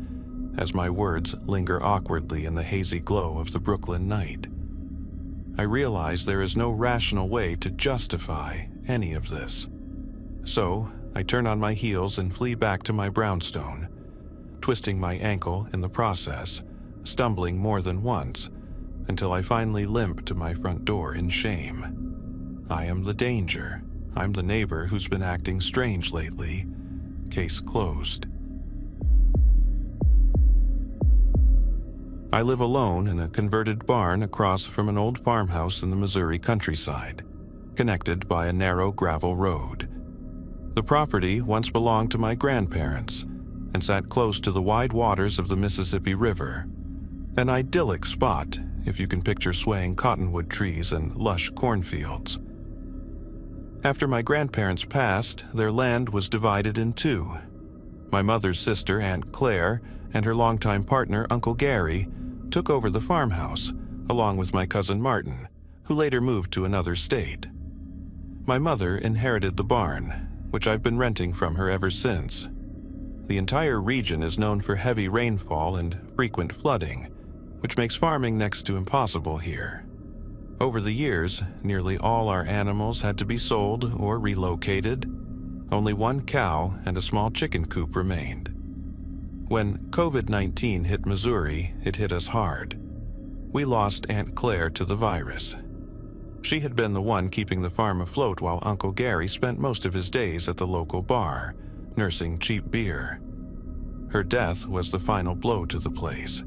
as my words linger awkwardly in the hazy glow of the Brooklyn night. I realize there is no rational way to justify any of this. So, I turn on my heels and flee back to my brownstone, twisting my ankle in the process, stumbling more than once, until I finally limp to my front door in shame. I am the danger. I'm the neighbor who's been acting strange lately. Case closed. I live alone in a converted barn across from an old farmhouse in the Missouri countryside, connected by a narrow gravel road. The property once belonged to my grandparents and sat close to the wide waters of the Mississippi River, an idyllic spot if you can picture swaying cottonwood trees and lush cornfields. After my grandparents passed, their land was divided in 2. My mother's sister, Aunt Claire, and her longtime partner, Uncle Gary, took over the farmhouse, along with my cousin Martin, who later moved to another state. My mother inherited the barn, which I've been renting from her ever since. The entire region is known for heavy rainfall and frequent flooding, which makes farming next to impossible here. Over the years, nearly all our animals had to be sold or relocated. Only 1 cow and a small chicken coop remained. When COVID-19 hit Missouri, it hit us hard. We lost Aunt Claire to the virus. She had been the one keeping the farm afloat while Uncle Gary spent most of his days at the local bar, nursing cheap beer. Her death was the final blow to the place.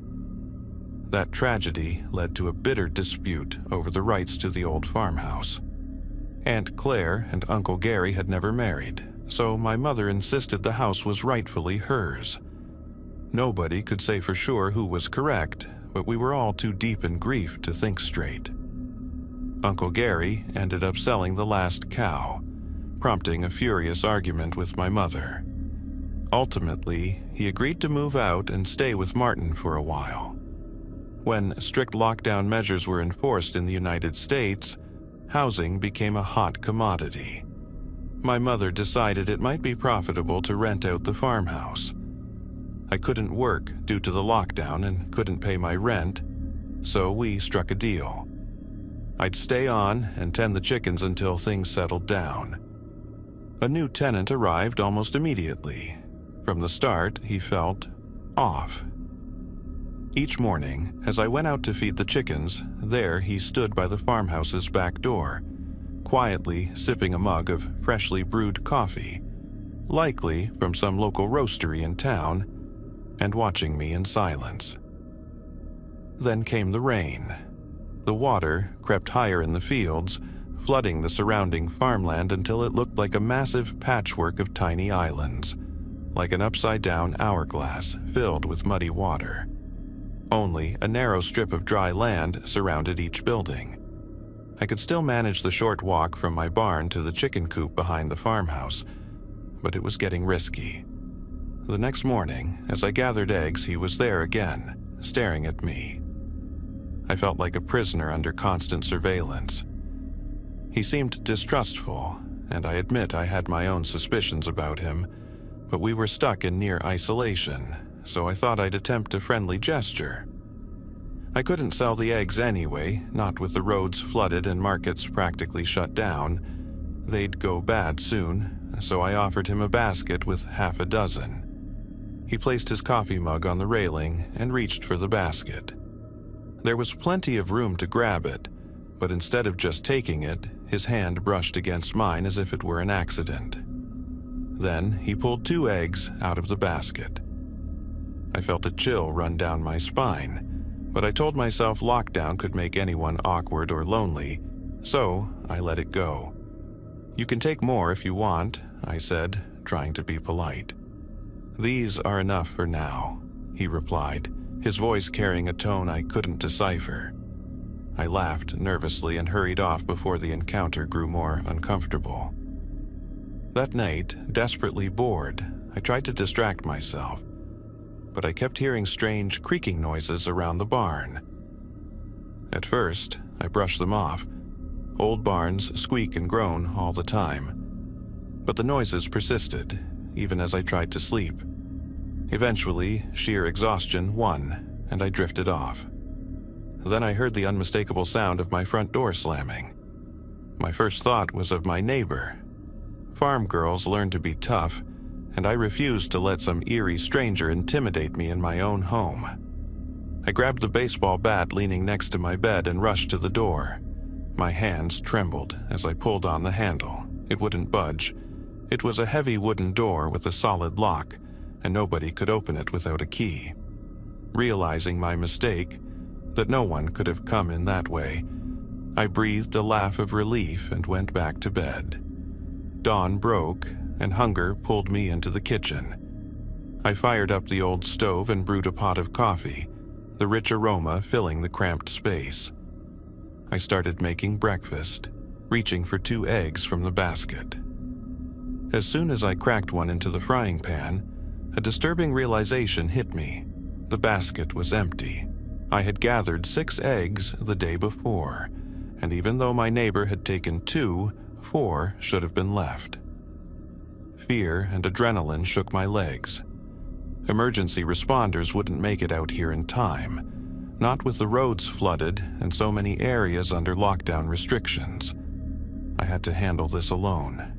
That tragedy led to a bitter dispute over the rights to the old farmhouse. Aunt Claire and Uncle Gary had never married, so my mother insisted the house was rightfully hers. Nobody could say for sure who was correct, but we were all too deep in grief to think straight. Uncle Gary ended up selling the last cow, prompting a furious argument with my mother. Ultimately, he agreed to move out and stay with Martin for a while. When strict lockdown measures were enforced in the United States, housing became a hot commodity. My mother decided it might be profitable to rent out the farmhouse. I couldn't work due to the lockdown and couldn't pay my rent, so we struck a deal. I'd stay on and tend the chickens until things settled down. A new tenant arrived almost immediately. From the start, he felt off. Each morning, as I went out to feed the chickens, there he stood by the farmhouse's back door, quietly sipping a mug of freshly brewed coffee, likely from some local roastery in town, and watching me in silence. Then came the rain. The water crept higher in the fields, flooding the surrounding farmland until it looked like a massive patchwork of tiny islands, like an upside-down hourglass filled with muddy water. Only a narrow strip of dry land surrounded each building. I could still manage the short walk from my barn to the chicken coop behind the farmhouse, but it was getting risky. The next morning, as I gathered eggs, he was there again, staring at me. I felt like a prisoner under constant surveillance. He seemed distrustful, and I admit I had my own suspicions about him, but we were stuck in near isolation, so I thought I'd attempt a friendly gesture. I couldn't sell the eggs anyway, not with the roads flooded and markets practically shut down. They'd go bad soon, so I offered him a basket with half a dozen. He placed his coffee mug on the railing and reached for the basket. There was plenty of room to grab it, but instead of just taking it, his hand brushed against mine as if it were an accident. Then he pulled 2 eggs out of the basket. I felt a chill run down my spine, but I told myself lockdown could make anyone awkward or lonely, so I let it go. "You can take more if you want," I said, trying to be polite. "These are enough for now," he replied, his voice carrying a tone I couldn't decipher. I laughed nervously and hurried off before the encounter grew more uncomfortable. That night, desperately bored, I tried to distract myself, but I kept hearing strange creaking noises around the barn. At first, I brushed them off. Old barns squeak and groan all the time. But the noises persisted, even as I tried to sleep. Eventually, sheer exhaustion won, and I drifted off. Then I heard the unmistakable sound of my front door slamming. My first thought was of my neighbor. Farm girls learn to be tough, and I refused to let some eerie stranger intimidate me in my own home. I grabbed the baseball bat leaning next to my bed and rushed to the door. My hands trembled as I pulled on the handle. It wouldn't budge. It was a heavy wooden door with a solid lock, and nobody could open it without a key. Realizing my mistake, that no one could have come in that way, I breathed a laugh of relief and went back to bed. Dawn broke, and hunger pulled me into the kitchen. I fired up the old stove and brewed a pot of coffee, the rich aroma filling the cramped space. I started making breakfast, reaching for 2 eggs from the basket. As soon as I cracked one into the frying pan, a disturbing realization hit me. The basket was empty. I had gathered 6 eggs the day before, and even though my neighbor had taken 2, 4 should have been left. Fear and adrenaline shook my legs. Emergency responders wouldn't make it out here in time, not with the roads flooded and so many areas under lockdown restrictions. I had to handle this alone.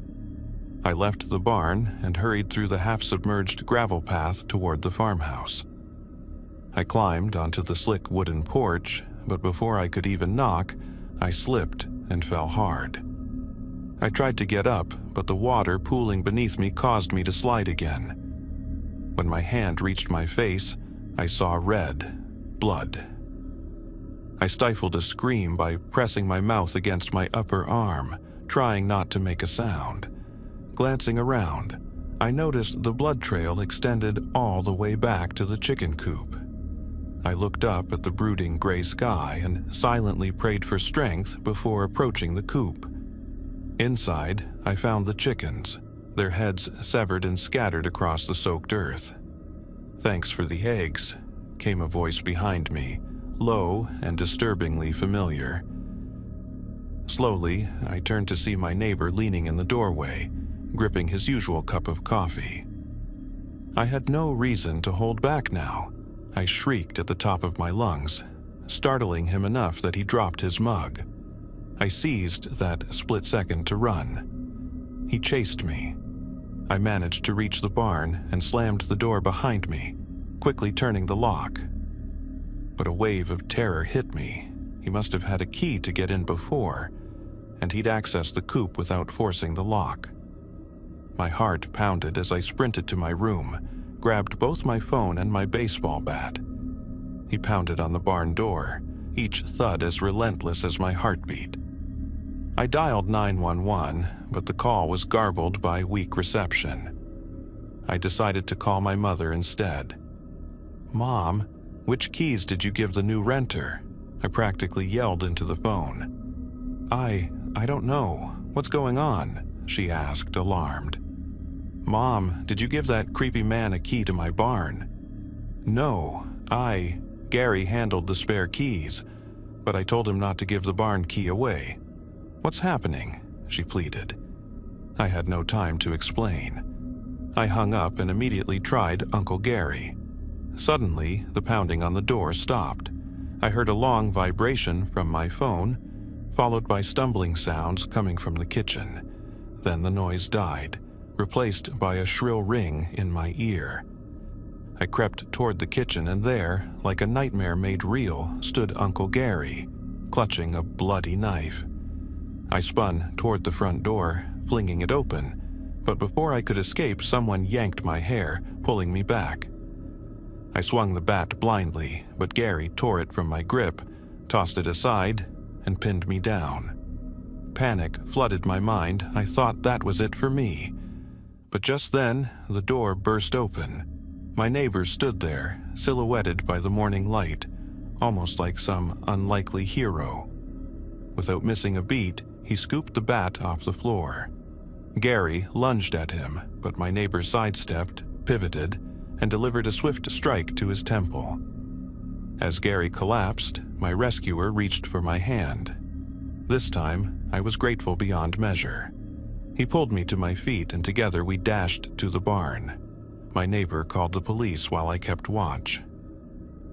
I left the barn and hurried through the half-submerged gravel path toward the farmhouse. I climbed onto the slick wooden porch, but before I could even knock, I slipped and fell hard. I tried to get up, but the water pooling beneath me caused me to slide again. When my hand reached my face, I saw red, blood. I stifled a scream by pressing my mouth against my upper arm, trying not to make a sound. Glancing around, I noticed the blood trail extended all the way back to the chicken coop. I looked up at the brooding gray sky and silently prayed for strength before approaching the coop. Inside, I found the chickens, their heads severed and scattered across the soaked earth. "Thanks for the eggs," came a voice behind me, low and disturbingly familiar. Slowly, I turned to see my neighbor leaning in the doorway, gripping his usual cup of coffee. I had no reason to hold back now. I shrieked at the top of my lungs, startling him enough that he dropped his mug. I seized that split second to run. He chased me. I managed to reach the barn and slammed the door behind me, quickly turning the lock. But a wave of terror hit me. He must have had a key to get in before, and he'd accessed the coop without forcing the lock. My heart pounded as I sprinted to my room, grabbed both my phone and my baseball bat. He pounded on the barn door, each thud as relentless as my heartbeat. I dialed 911, but the call was garbled by weak reception. I decided to call my mother instead. "Mom, which keys did you give the new renter?" I practically yelled into the phone. I don't know. What's going on?" she asked, alarmed. "Mom, did you give that creepy man a key to my barn?" "No, Gary handled the spare keys, but I told him not to give the barn key away." "What's happening?" she pleaded. I had no time to explain. I hung up and immediately tried Uncle Gary. Suddenly, the pounding on the door stopped. I heard a long vibration from my phone, followed by stumbling sounds coming from the kitchen. Then the noise died, replaced by a shrill ring in my ear. I crept toward the kitchen, and there, like a nightmare made real, stood Uncle Gary, clutching a bloody knife. I spun toward the front door, flinging it open, but before I could escape, someone yanked my hair, pulling me back. I swung the bat blindly, but Gary tore it from my grip, tossed it aside, and pinned me down. Panic flooded my mind. I thought that was it for me. But just then, the door burst open. My neighbor stood there, silhouetted by the morning light, almost like some unlikely hero. Without missing a beat, he scooped the bat off the floor. Gary lunged at him, but my neighbor sidestepped, pivoted, and delivered a swift strike to his temple. As Gary collapsed, my rescuer reached for my hand. This time, I was grateful beyond measure. He pulled me to my feet, and together we dashed to the barn. My neighbor called the police while I kept watch.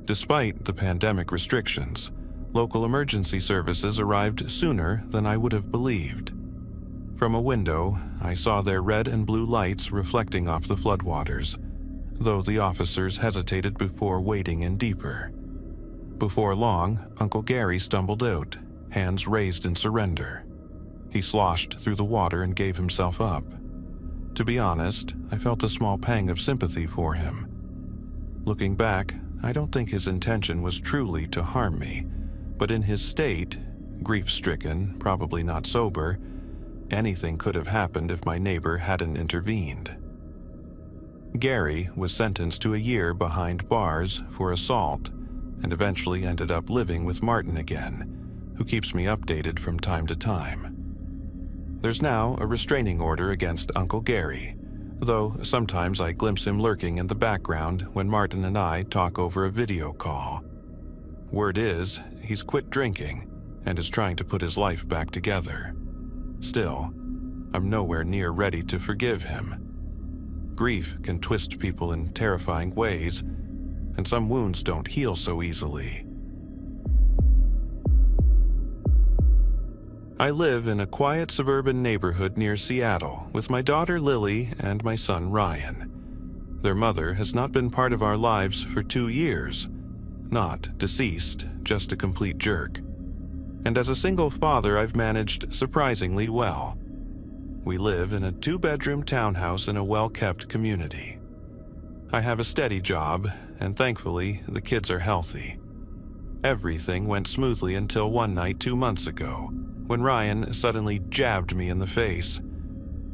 Despite the pandemic restrictions, local emergency services arrived sooner than I would have believed. From a window, I saw their red and blue lights reflecting off the floodwaters, though the officers hesitated before wading in deeper. Before long, Uncle Gary stumbled out, hands raised in surrender. He sloshed through the water and gave himself up. To be honest, I felt a small pang of sympathy for him. Looking back, I don't think his intention was truly to harm me, but in his state, grief-stricken, probably not sober, anything could have happened if my neighbor hadn't intervened. Gary was sentenced to a year behind bars for assault and eventually ended up living with Martin again, who keeps me updated from time to time. There's now a restraining order against Uncle Gary, though sometimes I glimpse him lurking in the background when Martin and I talk over a video call. Word is, he's quit drinking and is trying to put his life back together. Still, I'm nowhere near ready to forgive him. Grief can twist people in terrifying ways, and some wounds don't heal so easily. I live in a quiet suburban neighborhood near Seattle with my daughter Lily and my son Ryan. Their mother has not been part of our lives for 2 years. Not deceased, just a complete jerk. And as a single father, I've managed surprisingly well. We live in a 2-bedroom townhouse in a well-kept community. I have a steady job, and thankfully, the kids are healthy. Everything went smoothly until one night 2 months ago, when Ryan suddenly jabbed me in the face.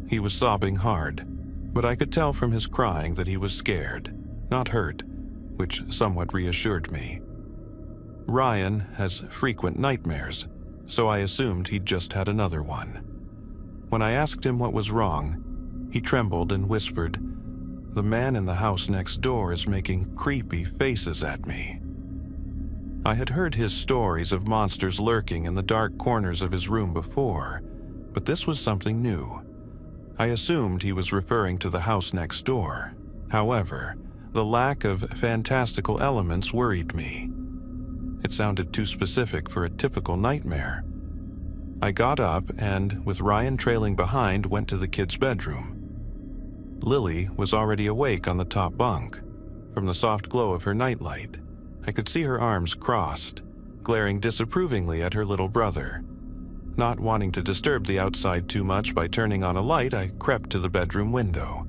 He was sobbing hard, but I could tell from his crying that he was scared, not hurt, which somewhat reassured me. Ryan has frequent nightmares, so I assumed he'd just had another one. When I asked him what was wrong, he trembled and whispered, "The man in the house next door is making creepy faces at me." I had heard his stories of monsters lurking in the dark corners of his room before, but this was something new. I assumed he was referring to the house next door. However, the lack of fantastical elements worried me. It sounded too specific for a typical nightmare. I got up and, with Ryan trailing behind, went to the kids' bedroom. Lily was already awake on the top bunk. From the soft glow of her nightlight, I could see her arms crossed, glaring disapprovingly at her little brother. Not wanting to disturb the outside too much by turning on a light, I crept to the bedroom window.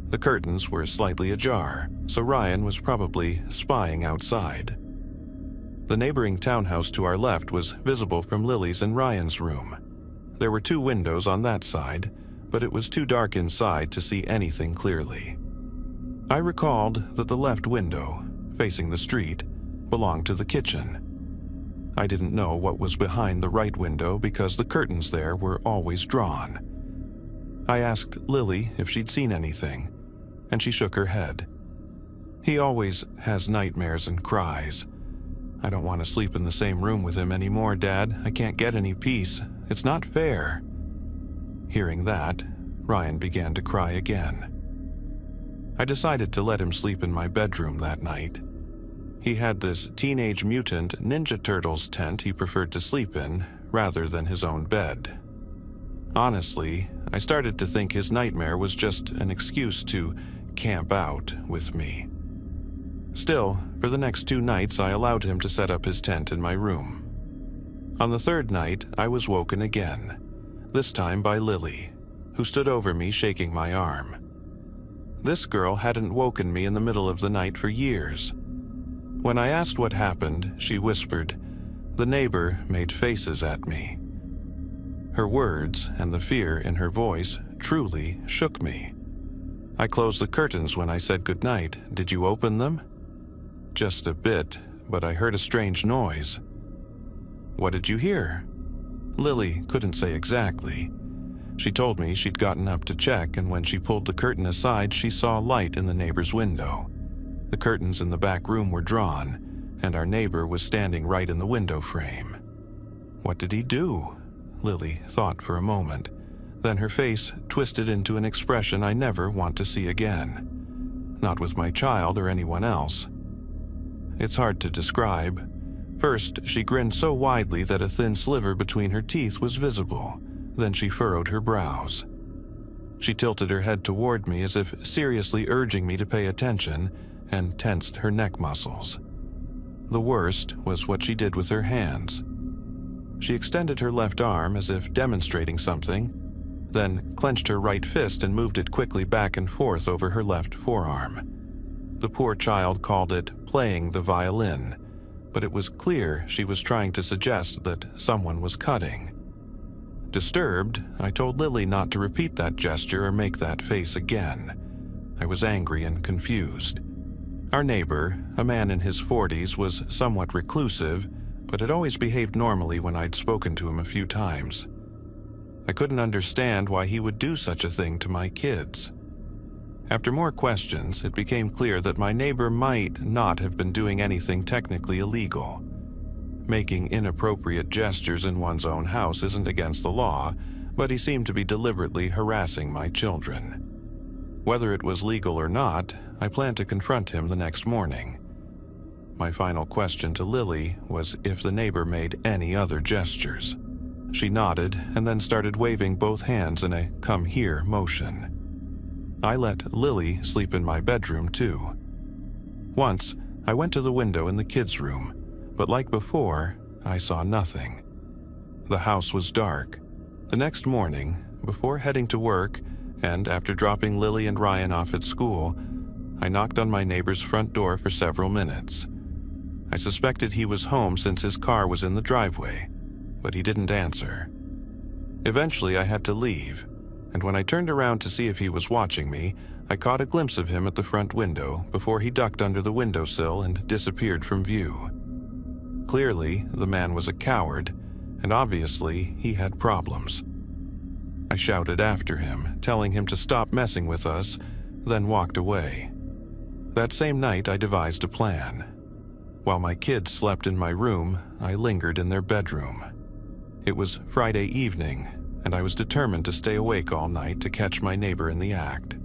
The curtains were slightly ajar, so Ryan was probably spying outside. The neighboring townhouse to our left was visible from Lily's and Ryan's room. There were 2 windows on that side, but it was too dark inside to see anything clearly. I recalled that the left window, facing the street, belonged to the kitchen. I didn't know what was behind the right window because the curtains there were always drawn. I asked Lily if she'd seen anything, and she shook her head. He always has nightmares and cries. I don't want to sleep in the same room with him anymore, Dad. I can't get any peace. It's not fair. Hearing that, Ryan began to cry again. I decided to let him sleep in my bedroom that night. He had this Teenage Mutant Ninja Turtles tent he preferred to sleep in rather than his own bed. Honestly, I started to think his nightmare was just an excuse to camp out with me. Still, for the next 2 nights I allowed him to set up his tent in my room. On the 3rd night, I was woken again, this time by Lily, who stood over me shaking my arm. This girl hadn't woken me in the middle of the night for years. When I asked what happened, she whispered, "The neighbor made faces at me." Her words and the fear in her voice truly shook me. I closed the curtains when I said goodnight. "Did you open them?" "Just a bit, but I heard a strange noise." "What did you hear?" Lily couldn't say exactly. She told me she'd gotten up to check, and when she pulled the curtain aside, she saw light in the neighbor's window. The curtains in the back room were drawn, and our neighbor was standing right in the window frame. "What did he do?" Lily thought for a moment. Then her face twisted into an expression I never want to see again. Not with my child or anyone else. It's hard to describe. First, she grinned so widely that a thin sliver between her teeth was visible. Then she furrowed her brows. She tilted her head toward me as if seriously urging me to pay attention, and tensed her neck muscles. The worst was what she did with her hands. She extended her left arm as if demonstrating something, then clenched her right fist and moved it quickly back and forth over her left forearm. The poor child called it playing the violin, but it was clear she was trying to suggest that someone was cutting. Disturbed, I told Lily not to repeat that gesture or make that face again. I was angry and confused. Our neighbor, a man in his 40s, was somewhat reclusive, but had always behaved normally when I'd spoken to him a few times. I couldn't understand why he would do such a thing to my kids. After more questions, it became clear that my neighbor might not have been doing anything technically illegal. Making inappropriate gestures in one's own house isn't against the law, but he seemed to be deliberately harassing my children. Whether it was legal or not, I planned to confront him the next morning. My final question to Lily was if the neighbor made any other gestures. She nodded and then started waving both hands in a "come here" motion. I let Lily sleep in my bedroom too. Once, I went to the window in the kids' room, but like before, I saw nothing. The house was dark. The next morning, before heading to work, and after dropping Lily and Ryan off at school, I knocked on my neighbor's front door for several minutes. I suspected he was home since his car was in the driveway, but he didn't answer. Eventually, I had to leave, and when I turned around to see if he was watching me, I caught a glimpse of him at the front window before he ducked under the windowsill and disappeared from view. Clearly, the man was a coward, and obviously he had problems. I shouted after him, telling him to stop messing with us, then walked away. That same night, I devised a plan. While my kids slept in my room, I lingered in their bedroom. It was Friday evening, and I was determined to stay awake all night to catch my neighbor in the act.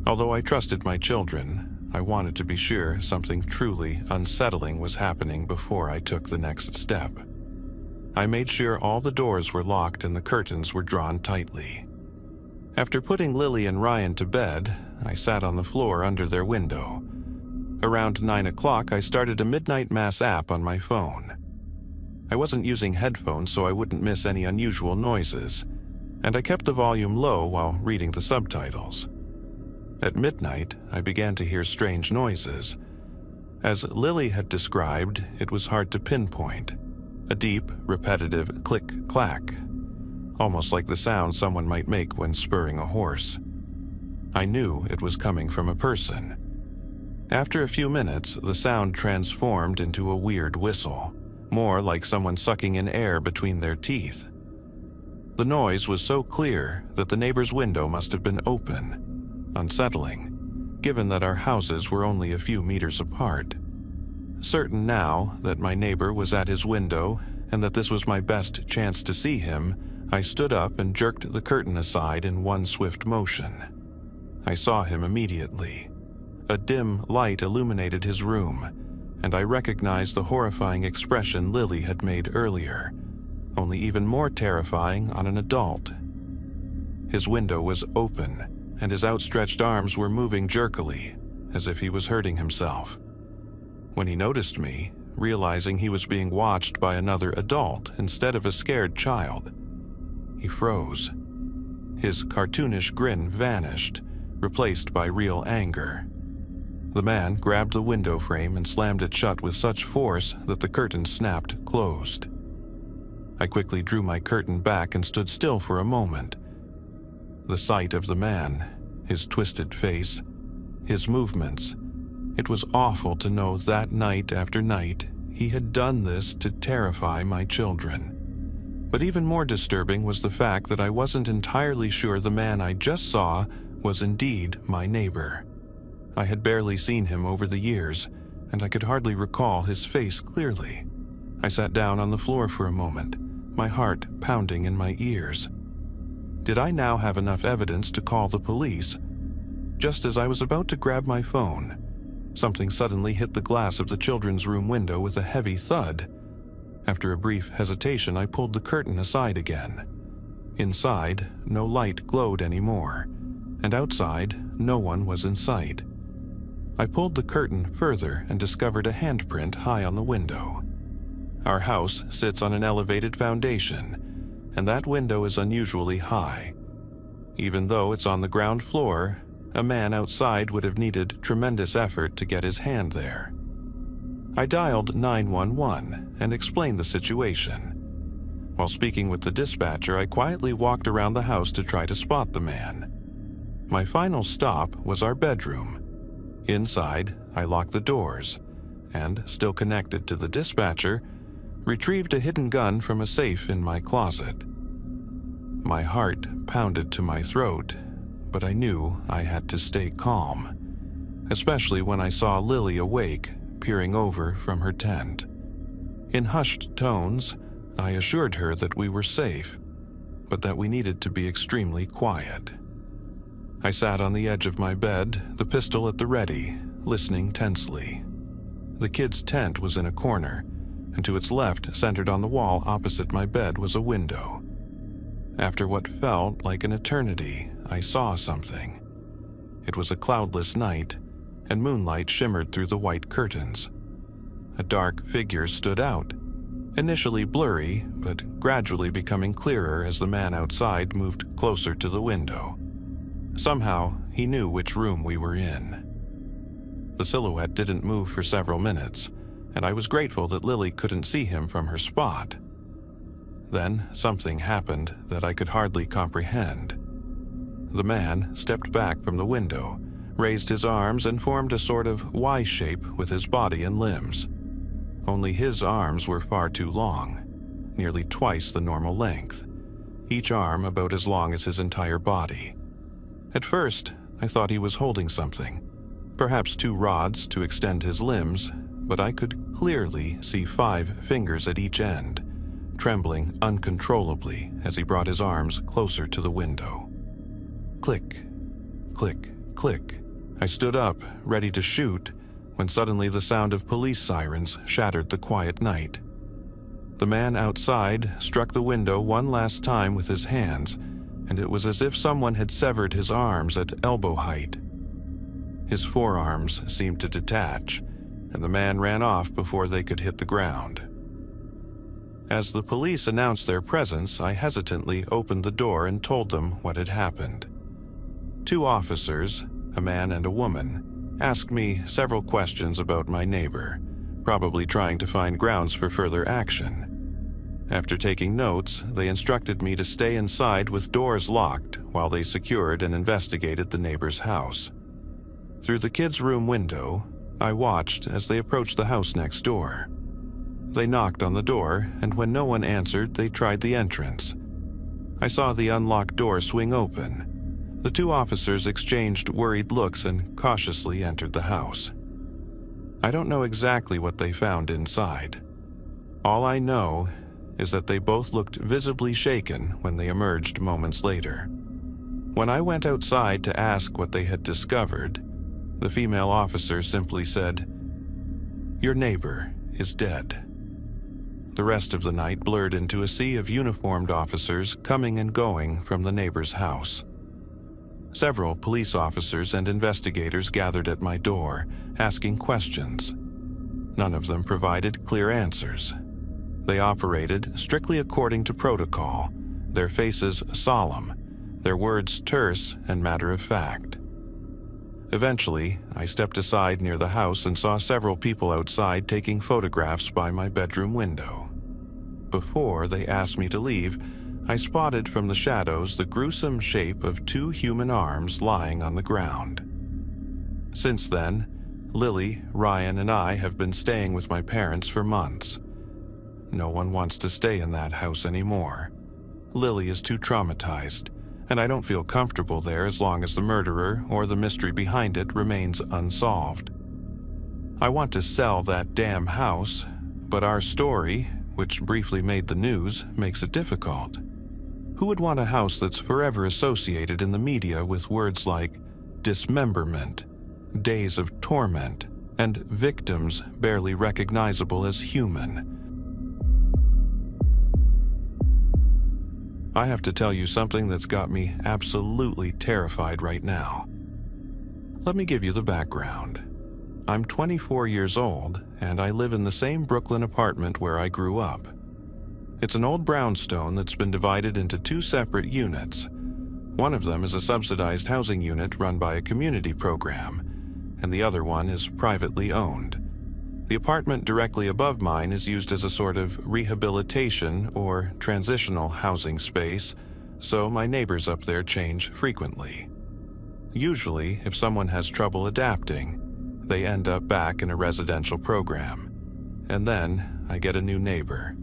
Although I trusted my children, I wanted to be sure something truly unsettling was happening before I took the next step. I made sure all the doors were locked and the curtains were drawn tightly. After putting Lily and Ryan to bed, I sat on the floor under their window. Around 9 o'clock, I started a midnight mass app on my phone. I wasn't using headphones so I wouldn't miss any unusual noises, and I kept the volume low while reading the subtitles. At midnight, I began to hear strange noises. As Lily had described, it was hard to pinpoint. A deep, repetitive click-clack, almost like the sound someone might make when spurring a horse. I knew it was coming from a person. After a few minutes, the sound transformed into a weird whistle, more like someone sucking in air between their teeth. The noise was so clear that the neighbor's window must have been open, unsettling, given that our houses were only a few meters apart. Certain now that my neighbor was at his window and that this was my best chance to see him, I stood up and jerked the curtain aside in one swift motion. I saw him immediately. A dim light illuminated his room, and I recognized the horrifying expression Lily had made earlier, only even more terrifying on an adult. His window was open, and his outstretched arms were moving jerkily, as if he was hurting himself. When he noticed me, realizing he was being watched by another adult instead of a scared child, he froze. His cartoonish grin vanished, replaced by real anger. The man grabbed the window frame and slammed it shut with such force that the curtain snapped closed. I quickly drew my curtain back and stood still for a moment. The sight of the man, his twisted face, his movements, it was awful to know that night after night he had done this to terrify my children. But even more disturbing was the fact that I wasn't entirely sure the man I just saw was indeed my neighbor. I had barely seen him over the years, and I could hardly recall his face clearly. I sat down on the floor for a moment, my heart pounding in my ears. Did I now have enough evidence to call the police? Just as I was about to grab my phone, something suddenly hit the glass of the children's room window with a heavy thud. After a brief hesitation, I pulled the curtain aside again. Inside, no light glowed anymore, and outside, no one was in sight. I pulled the curtain further and discovered a handprint high on the window. Our house sits on an elevated foundation, and that window is unusually high. Even though it's on the ground floor, a man outside would have needed tremendous effort to get his hand there. I dialed 911 and explained the situation. While speaking with the dispatcher, I quietly walked around the house to try to spot the man. My final stop was our bedroom. Inside, I locked the doors and, still connected to the dispatcher, retrieved a hidden gun from a safe in my closet. My heart pounded to my throat, but I knew I had to stay calm, especially when I saw Lily awake, peering over from her tent. In hushed tones, I assured her that we were safe, but that we needed to be extremely quiet. I sat on the edge of my bed, the pistol at the ready, listening tensely. The kids' tent was in a corner, and to its left, centered on the wall opposite my bed, was a window. After what felt like an eternity, I saw something. It was a cloudless night, and moonlight shimmered through the white curtains. A dark figure stood out, initially blurry, but gradually becoming clearer as the man outside moved closer to the window. Somehow, he knew which room we were in. The silhouette didn't move for several minutes, and I was grateful that Lily couldn't see him from her spot. Then something happened that I could hardly comprehend. The man stepped back from the window, raised his arms, and formed a sort of Y shape with his body and limbs. Only his arms were far too long, nearly twice the normal length, each arm about as long as his entire body. At first, I thought he was holding something, perhaps 2 rods to extend his limbs, but I could clearly see 5 fingers at each end, trembling uncontrollably as he brought his arms closer to the window. Click, click, click. I stood up, ready to shoot, when suddenly the sound of police sirens shattered the quiet night. The man outside struck the window one last time with his hands, and it was as if someone had severed his arms at elbow height. His forearms seemed to detach, and the man ran off before they could hit the ground. As the police announced their presence, I hesitantly opened the door and told them what had happened. 2 officers, a man and a woman, asked me several questions about my neighbor, probably trying to find grounds for further action. After taking notes, they instructed me to stay inside with doors locked while they secured and investigated the neighbor's house. Through the kids' room window, I watched as they approached the house next door. They knocked on the door, and when no one answered, they tried the entrance. I saw the unlocked door swing open. The two officers exchanged worried looks and cautiously entered the house. I don't know exactly what they found inside. All I know is that they both looked visibly shaken when they emerged moments later. When I went outside to ask what they had discovered, the female officer simply said, "Your neighbor is dead." The rest of the night blurred into a sea of uniformed officers coming and going from the neighbor's house. Several police officers and investigators gathered at my door, asking questions. None of them provided clear answers. They operated strictly according to protocol, their faces solemn, their words terse and matter-of-fact. Eventually, I stepped aside near the house and saw several people outside taking photographs by my bedroom window. Before they asked me to leave, I spotted from the shadows the gruesome shape of two human arms lying on the ground. Since then, Lily, Ryan, and I have been staying with my parents for months. No one wants to stay in that house anymore. Lily is too traumatized, and I don't feel comfortable there as long as the murderer or the mystery behind it remains unsolved. I want to sell that damn house, but our story, which briefly made the news, makes it difficult. Who would want a house that's forever associated in the media with words like dismemberment, days of torment, and victims barely recognizable as human? I have to tell you something that's got me absolutely terrified right now. Let me give you the background. I'm 24 years old, and I live in the same Brooklyn apartment where I grew up. It's an old brownstone that's been divided into two separate units. One of them is a subsidized housing unit run by a community program, and the other one is privately owned. The apartment directly above mine is used as a sort of rehabilitation or transitional housing space, so my neighbors up there change frequently. Usually, if someone has trouble adapting, they end up back in a residential program. And then I get a new neighbor.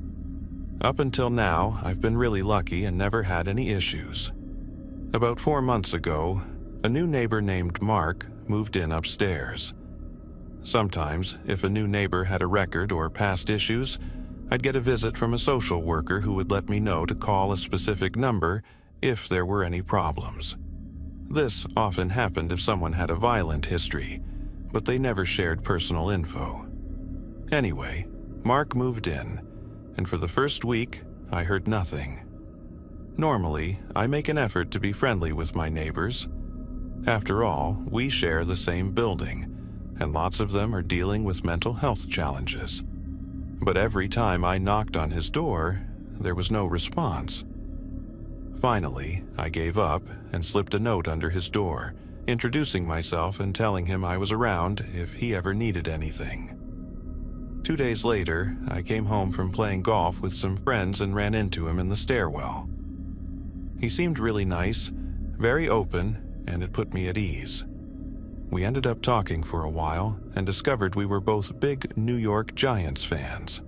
Up until now, I've been really lucky and never had any issues. About 4 months ago, a new neighbor named Mark moved in upstairs. Sometimes, if a new neighbor had a record or past issues, I'd get a visit from a social worker who would let me know to call a specific number if there were any problems. This often happened if someone had a violent history, but they never shared personal info. Anyway, Mark moved in, and for the first week, I heard nothing. Normally, I make an effort to be friendly with my neighbors. After all, we share the same building, and lots of them are dealing with mental health challenges. But every time I knocked on his door, there was no response. Finally, I gave up and slipped a note under his door, introducing myself and telling him I was around if he ever needed anything. 2 days later, I came home from playing golf with some friends and ran into him in the stairwell. He seemed really nice, very open, and it put me at ease. We ended up talking for a while and discovered we were both big New York Giants fans.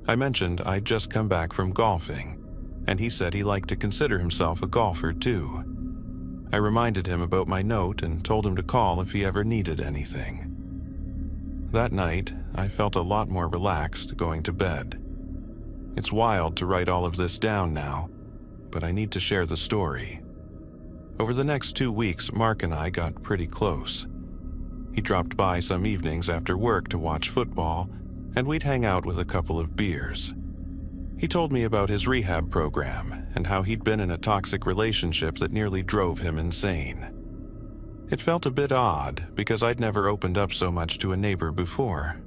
I mentioned I'd just come back from golfing, and he said he liked to consider himself a golfer too. I reminded him about my note and told him to call if he ever needed anything. That night, I felt a lot more relaxed going to bed. It's wild to write all of this down now, but I need to share the story. Over the next 2 weeks, Mark and I got pretty close. He dropped by some evenings after work to watch football, and we'd hang out with a couple of beers. He told me about his rehab program and how he'd been in a toxic relationship that nearly drove him insane. It felt a bit odd because I'd never opened up so much to a neighbor before.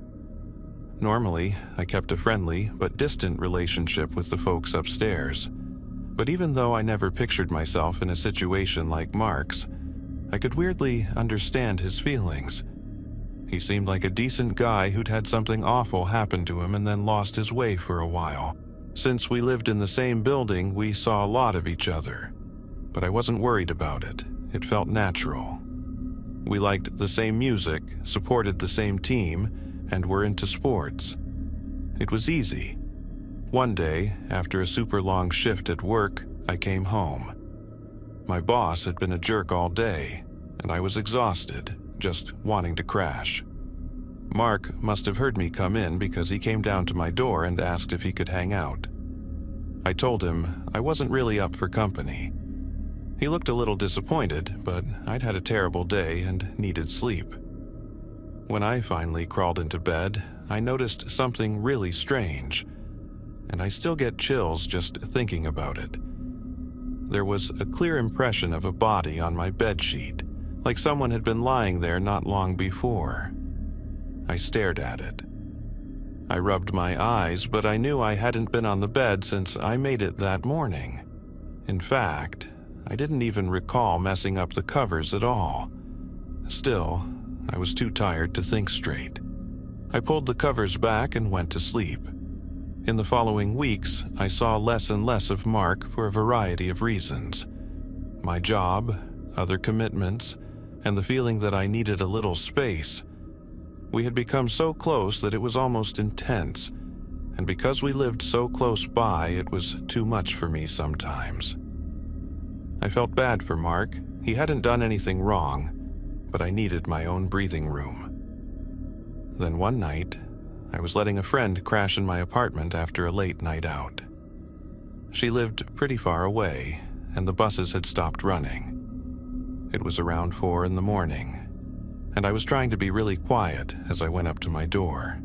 Normally, I kept a friendly but distant relationship with the folks upstairs. But even though I never pictured myself in a situation like Mark's, I could weirdly understand his feelings, He seemed like a decent guy who'd had something awful happen to him and then lost his way for a while. Since we lived in the same building, we saw a lot of each other. But I wasn't worried about it. It felt natural. We liked the same music, supported the same team, and were into sports. It was easy. One day, after a super long shift at work, I came home. My boss had been a jerk all day, and I was exhausted, just wanting to crash. Mark must have heard me come in because he came down to my door and asked if he could hang out. I told him I wasn't really up for company. He looked a little disappointed, but I'd had a terrible day and needed sleep. When I finally crawled into bed, I noticed something really strange, and I still get chills just thinking about it. There was a clear impression of a body on my bedsheet, like someone had been lying there not long before. I stared at it. I rubbed my eyes, but I knew I hadn't been on the bed since I made it that morning. In fact, I didn't even recall messing up the covers at all. Still, I was too tired to think straight. I pulled the covers back and went to sleep. In the following weeks, I saw less and less of Mark for a variety of reasons. My job, other commitments, and the feeling that I needed a little space. We had become so close that it was almost intense, and because we lived so close by, it was too much for me sometimes. I felt bad for Mark. He hadn't done anything wrong, but I needed my own breathing room. Then one night, I was letting a friend crash in my apartment after a late night out. She lived pretty far away, and the buses had stopped running. It was around 4 in the morning, and I was trying to be really quiet as I went up to my door.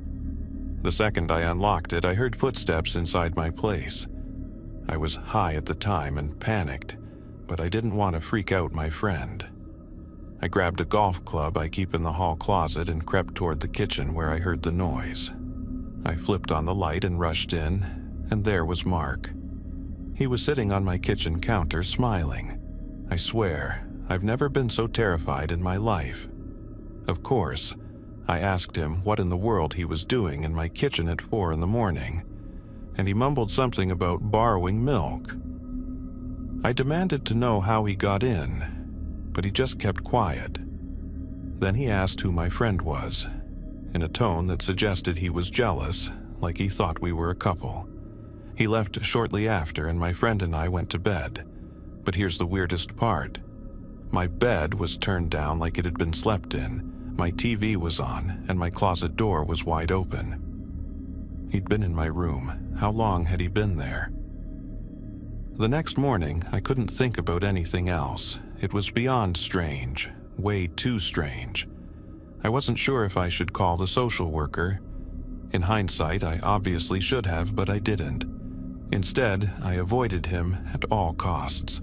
The second I unlocked it, I heard footsteps inside my place. I was high at the time and panicked, but I didn't want to freak out my friend. I grabbed a golf club I keep in the hall closet and crept toward the kitchen where I heard the noise. I flipped on the light and rushed in, and there was Mark. He was sitting on my kitchen counter smiling. I swear, I've never been so terrified in my life. Of course, I asked him what in the world he was doing in my kitchen at 4 in the morning, and he mumbled something about borrowing milk. I demanded to know how he got in, but he just kept quiet. Then he asked who my friend was, in a tone that suggested he was jealous, like he thought we were a couple. He left shortly after, and my friend and I went to bed. But here's the weirdest part. My bed was turned down like it had been slept in, my TV was on, and my closet door was wide open. He'd been in my room. How long had he been there? The next morning, I couldn't think about anything else. It was beyond strange, way too strange. I wasn't sure if I should call the social worker. In hindsight, I obviously should have, but I didn't. Instead, I avoided him at all costs.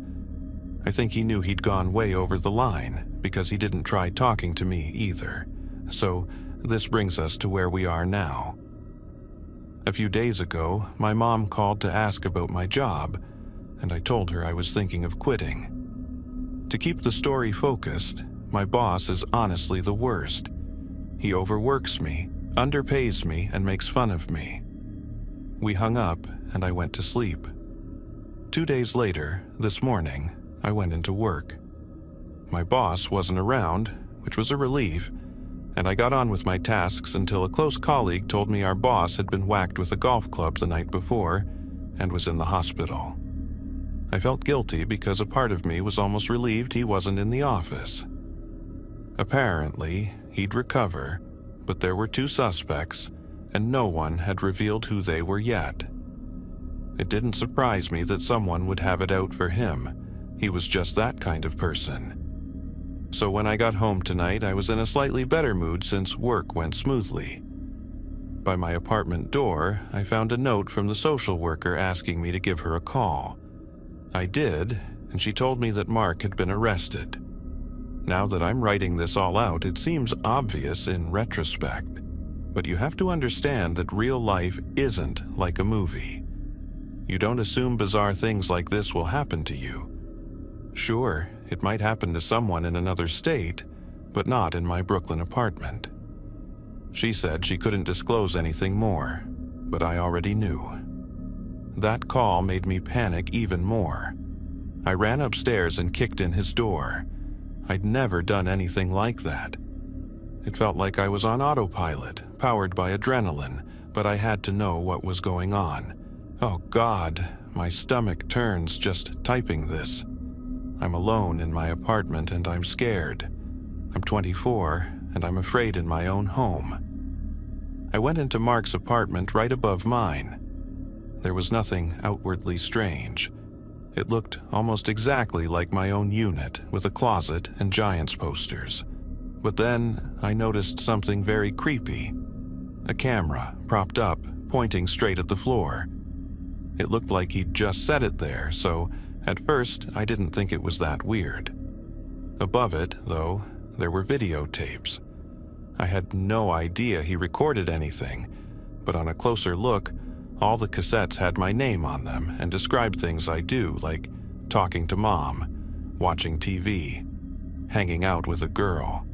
I think he knew he'd gone way over the line, because he didn't try talking to me either. So, this brings us to where we are now. A few days ago, my mom called to ask about my job, and I told her I was thinking of quitting. To keep the story focused, my boss is honestly the worst. He overworks me, underpays me, and makes fun of me. We hung up, and I went to sleep. 2 days later, this morning, I went into work. My boss wasn't around, which was a relief, and I got on with my tasks until a close colleague told me our boss had been whacked with a golf club the night before and was in the hospital. I felt guilty because a part of me was almost relieved he wasn't in the office. Apparently, he'd recover, but there were 2 suspects, and no one had revealed who they were yet. It didn't surprise me that someone would have it out for him. He was just that kind of person. So when I got home tonight, I was in a slightly better mood since work went smoothly. By my apartment door, I found a note from the social worker asking me to give her a call. I did, and she told me that Mark had been arrested. Now that I'm writing this all out, it seems obvious in retrospect. But you have to understand that real life isn't like a movie. You don't assume bizarre things like this will happen to you. Sure, it might happen to someone in another state, but not in my Brooklyn apartment. She said she couldn't disclose anything more, but I already knew. That call made me panic even more. I ran upstairs and kicked in his door. I'd never done anything like that. It felt like I was on autopilot, powered by adrenaline, but I had to know what was going on. Oh God, my stomach turns just typing this. I'm alone in my apartment and I'm scared. I'm 24 and I'm afraid in my own home. I went into Mark's apartment right above mine. There was nothing outwardly strange. It looked almost exactly like my own unit, with a closet and Giants posters. But then I noticed something very creepy. A camera propped up, pointing straight at the floor. It looked like he'd just set it there, so at first I didn't think it was that weird. Above it, though, there were videotapes. I had no idea he recorded anything, but on a closer look, all the cassettes had my name on them and described things I do, like talking to Mom, watching TV, hanging out with a girl.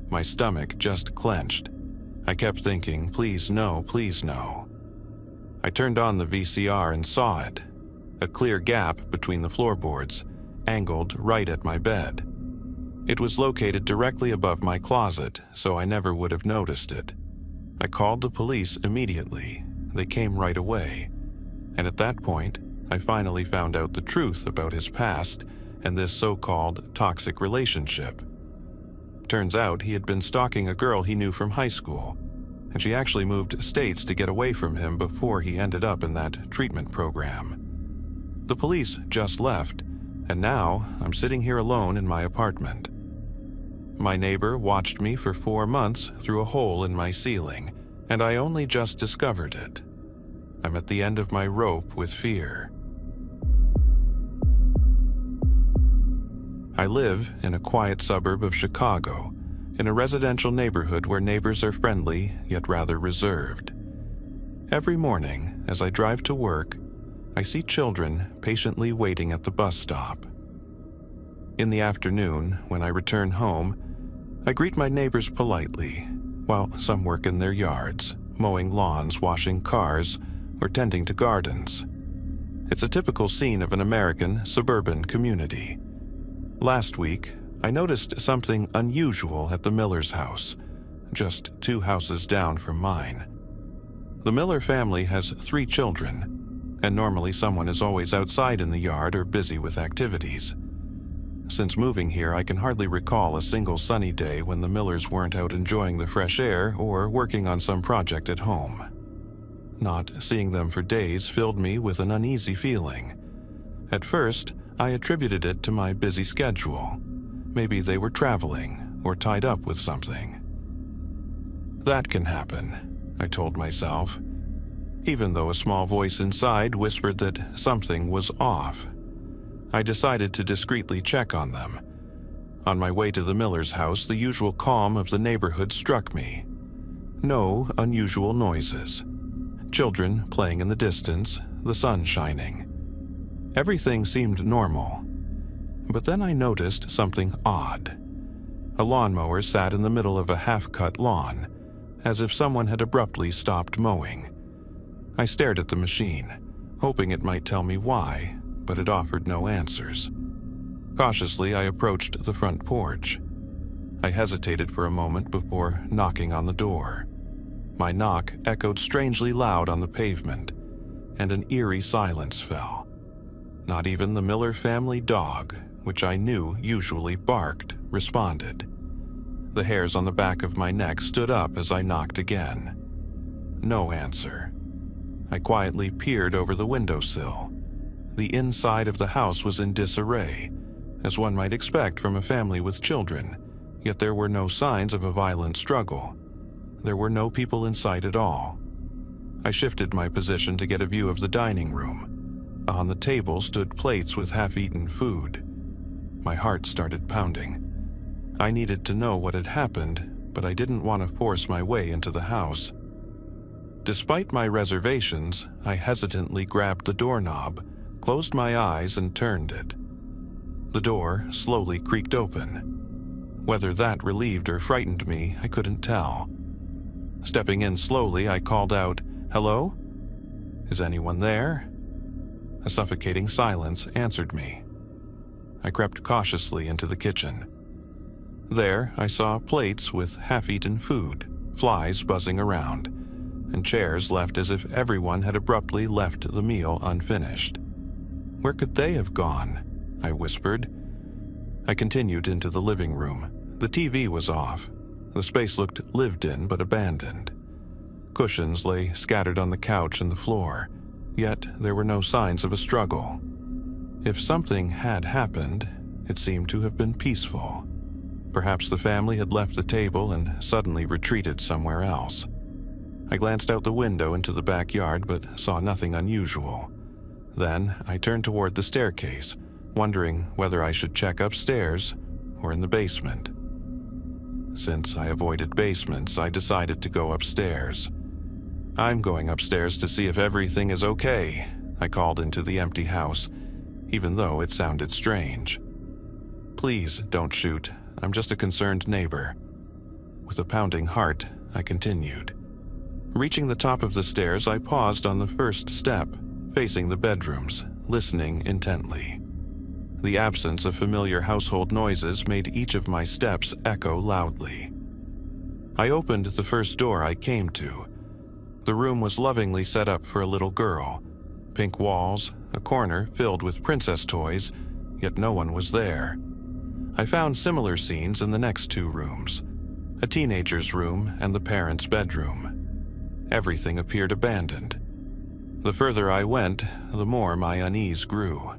My stomach just clenched. I kept thinking, please no, please no. I turned on the VCR and saw it. A clear gap between the floorboards, angled right at my bed. It was located directly above my closet, so I never would have noticed it. I called the police immediately. They came right away. And at that point, I finally found out the truth about his past and this so-called toxic relationship. Turns out he had been stalking a girl he knew from high school, and she actually moved states to get away from him before he ended up in that treatment program. The police just left, and now I'm sitting here alone in my apartment. My neighbor watched me for 4 months through a hole in my ceiling, and I only just discovered it. I'm at the end of my rope with fear. I live in a quiet suburb of Chicago, in a residential neighborhood where neighbors are friendly yet rather reserved. Every morning, as I drive to work, I see children patiently waiting at the bus stop. In the afternoon, when I return home, I greet my neighbors politely, while some work in their yards, mowing lawns, washing cars, or tending to gardens. It's a typical scene of an American suburban community. Last week, I noticed something unusual at the Miller's house, just 2 houses down from mine. The Miller family has 3 children, and normally someone is always outside in the yard or busy with activities. Since moving here, I can hardly recall a single sunny day when the Millers weren't out enjoying the fresh air or working on some project at home. Not seeing them for days filled me with an uneasy feeling. At first, I attributed it to my busy schedule. Maybe they were traveling or tied up with something. That can happen, I told myself, even though a small voice inside whispered that something was off. I decided to discreetly check on them. On my way to the Miller's house, the usual calm of the neighborhood struck me. No unusual noises. Children playing in the distance, the sun shining. Everything seemed normal. But then I noticed something odd. A lawnmower sat in the middle of a half-cut lawn, as if someone had abruptly stopped mowing. I stared at the machine, hoping it might tell me why, but it offered no answers. Cautiously, I approached the front porch. I hesitated for a moment before knocking on the door. My knock echoed strangely loud on the pavement, and an eerie silence fell. Not even the Miller family dog, which I knew usually barked, responded. The hairs on the back of my neck stood up as I knocked again. No answer. I quietly peered over the windowsill. The inside of the house was in disarray, as one might expect from a family with children, yet there were no signs of a violent struggle. There were no people in sight at all. I shifted my position to get a view of the dining room. On the table stood plates with half-eaten food. My heart started pounding. I needed to know what had happened, but I didn't want to force my way into the house. Despite my reservations, I hesitantly grabbed the doorknob, closed my eyes, and turned it. The door slowly creaked open. Whether that relieved or frightened me, I couldn't tell. Stepping in slowly, I called out, "Hello? Is anyone there?" A suffocating silence answered me. I crept cautiously into the kitchen. There, I saw plates with half-eaten food, flies buzzing around, and chairs left as if everyone had abruptly left the meal unfinished. "Where could they have gone?" I whispered. I continued into the living room. The TV was off. The space looked lived in but abandoned. Cushions lay scattered on the couch and the floor, yet there were no signs of a struggle. If something had happened, it seemed to have been peaceful. Perhaps the family had left the table and suddenly retreated somewhere else. I glanced out the window into the backyard but saw nothing unusual. Then I turned toward the staircase, wondering whether I should check upstairs or in the basement. Since I avoided basements, I decided to go upstairs. "I'm going upstairs to see if everything is okay," I called into the empty house, even though it sounded strange. "Please don't shoot. I'm just a concerned neighbor." With a pounding heart, I continued. Reaching the top of the stairs, I paused on the first step, facing the bedrooms, listening intently. The absence of familiar household noises made each of my steps echo loudly. I opened the first door I came to. The room was lovingly set up for a little girl. Pink walls, a corner filled with princess toys, yet no one was there. I found similar scenes in the next two rooms, a teenager's room and the parents' bedroom. Everything appeared abandoned. The further I went, the more my unease grew.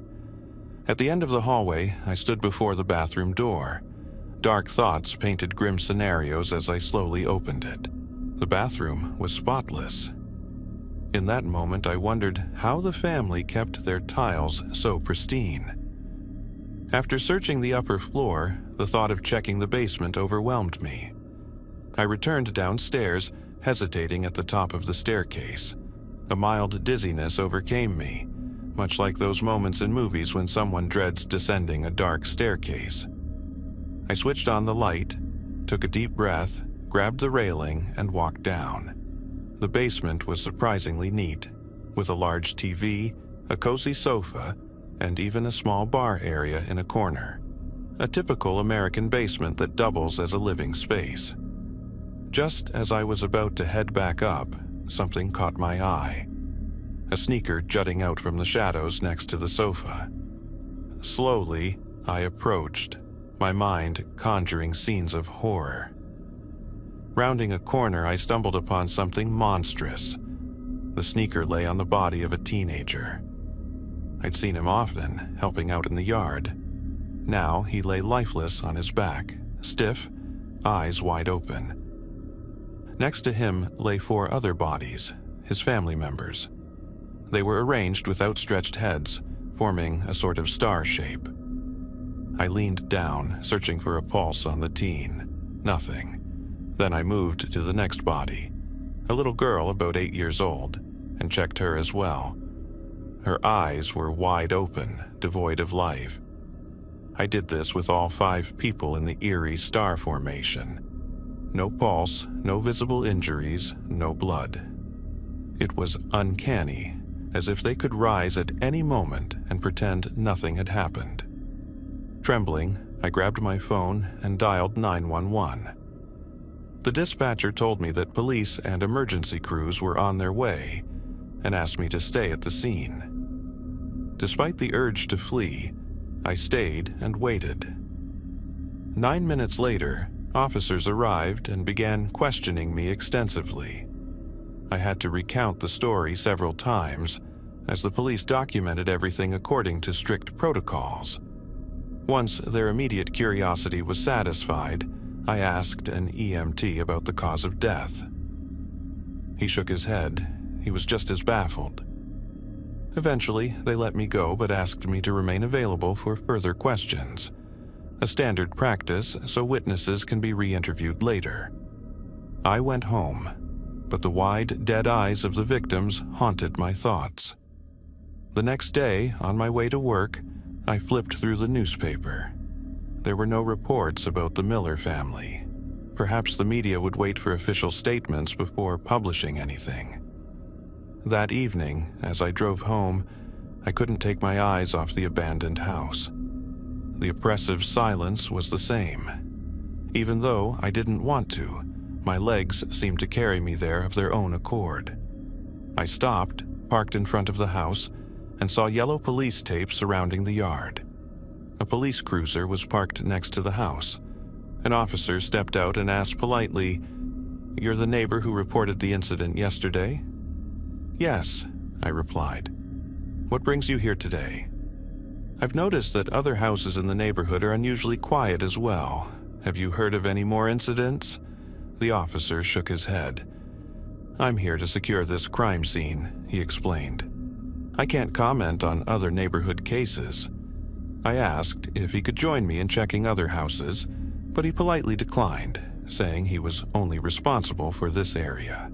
At the end of the hallway, I stood before the bathroom door. Dark thoughts painted grim scenarios as I slowly opened it. The bathroom was spotless. In that moment, I wondered how the family kept their tiles so pristine. After searching the upper floor, the thought of checking the basement overwhelmed me. I returned downstairs, hesitating at the top of the staircase. A mild dizziness overcame me, much like those moments in movies when someone dreads descending a dark staircase. I switched on the light, took a deep breath, grabbed the railing, and walked down. The basement was surprisingly neat, with a large TV, a cozy sofa, and even a small bar area in a corner. A typical American basement that doubles as a living space. Just as I was about to head back up, something caught my eye. A sneaker jutting out from the shadows next to the sofa. Slowly, I approached, my mind conjuring scenes of horror. Rounding a corner, I stumbled upon something monstrous. The sneaker lay on the body of a teenager. I'd seen him often, helping out in the yard. Now he lay lifeless on his back, stiff, eyes wide open. Next to him lay 4 other bodies, his family members. They were arranged with outstretched heads, forming a sort of star shape. I leaned down, searching for a pulse on the teen. Nothing. Then I moved to the next body, a little girl about 8 years old, and checked her as well. Her eyes were wide open, devoid of life. I did this with all 5 people in the eerie star formation. No pulse, no visible injuries, no blood. It was uncanny, as if they could rise at any moment and pretend nothing had happened. Trembling, I grabbed my phone and dialed 911. The dispatcher told me that police and emergency crews were on their way and asked me to stay at the scene. Despite the urge to flee, I stayed and waited. 9 minutes later, officers arrived and began questioning me extensively. I had to recount the story several times, as the police documented everything according to strict protocols. Once their immediate curiosity was satisfied, I asked an EMT about the cause of death. He shook his head. He was just as baffled. Eventually, they let me go but asked me to remain available for further questions. A standard practice so witnesses can be re-interviewed later. I went home, but the wide, dead eyes of the victims haunted my thoughts. The next day, on my way to work, I flipped through the newspaper. There were no reports about the Miller family. Perhaps the media would wait for official statements before publishing anything. That evening, as I drove home, I couldn't take my eyes off the abandoned house. The oppressive silence was the same. Even though I didn't want to, my legs seemed to carry me there of their own accord. I stopped, parked in front of the house, and saw yellow police tape surrounding the yard. A police cruiser was parked next to the house. An officer stepped out and asked politely, "You're the neighbor who reported the incident yesterday?" "Yes," I replied. "What brings you here today?" "I've noticed that other houses in the neighborhood are unusually quiet as well. Have you heard of any more incidents?" The officer shook his head. "I'm here to secure this crime scene," he explained. "I can't comment on other neighborhood cases." I asked if he could join me in checking other houses, but he politely declined, saying he was only responsible for this area.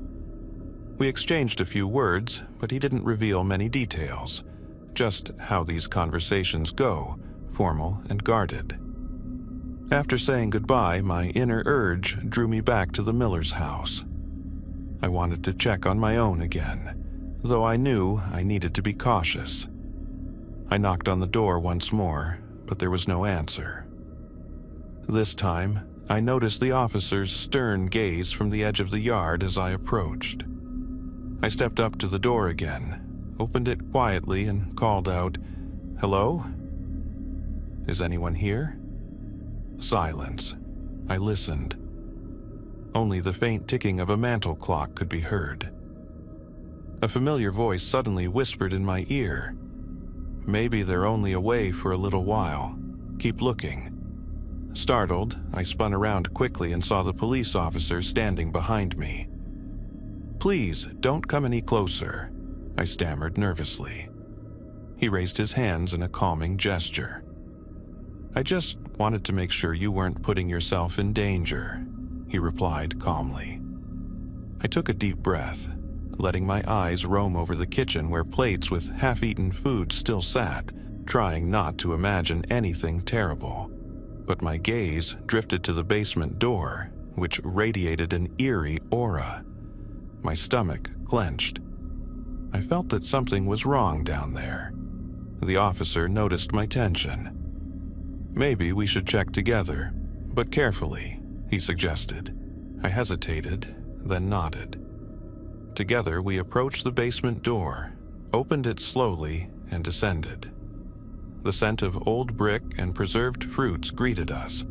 We exchanged a few words, but he didn't reveal many details, just how these conversations go, formal and guarded. After saying goodbye, my inner urge drew me back to the Miller's house. I wanted to check on my own again, though I knew I needed to be cautious. I knocked on the door once more, but there was no answer. This time, I noticed the officer's stern gaze from the edge of the yard as I approached. I stepped up to the door again, opened it quietly, and called out, "Hello? Is anyone here?" Silence. I listened. Only the faint ticking of a mantel clock could be heard. A familiar voice suddenly whispered in my ear, "Maybe they're only away for a little while. Keep looking." Startled, I spun around quickly and saw the police officer standing behind me. "Please, don't come any closer," I stammered nervously. He raised his hands in a calming gesture. "I just wanted to make sure you weren't putting yourself in danger," he replied calmly. I took a deep breath, letting my eyes roam over the kitchen where plates with half-eaten food still sat, trying not to imagine anything terrible. But my gaze drifted to the basement door, which radiated an eerie aura. My stomach clenched. I felt that something was wrong down there. The officer noticed my tension. "Maybe we should check together, but carefully," he suggested. I hesitated, then nodded. Together, we approached the basement door, opened it slowly, and descended. The scent of old brick and preserved fruits greeted us.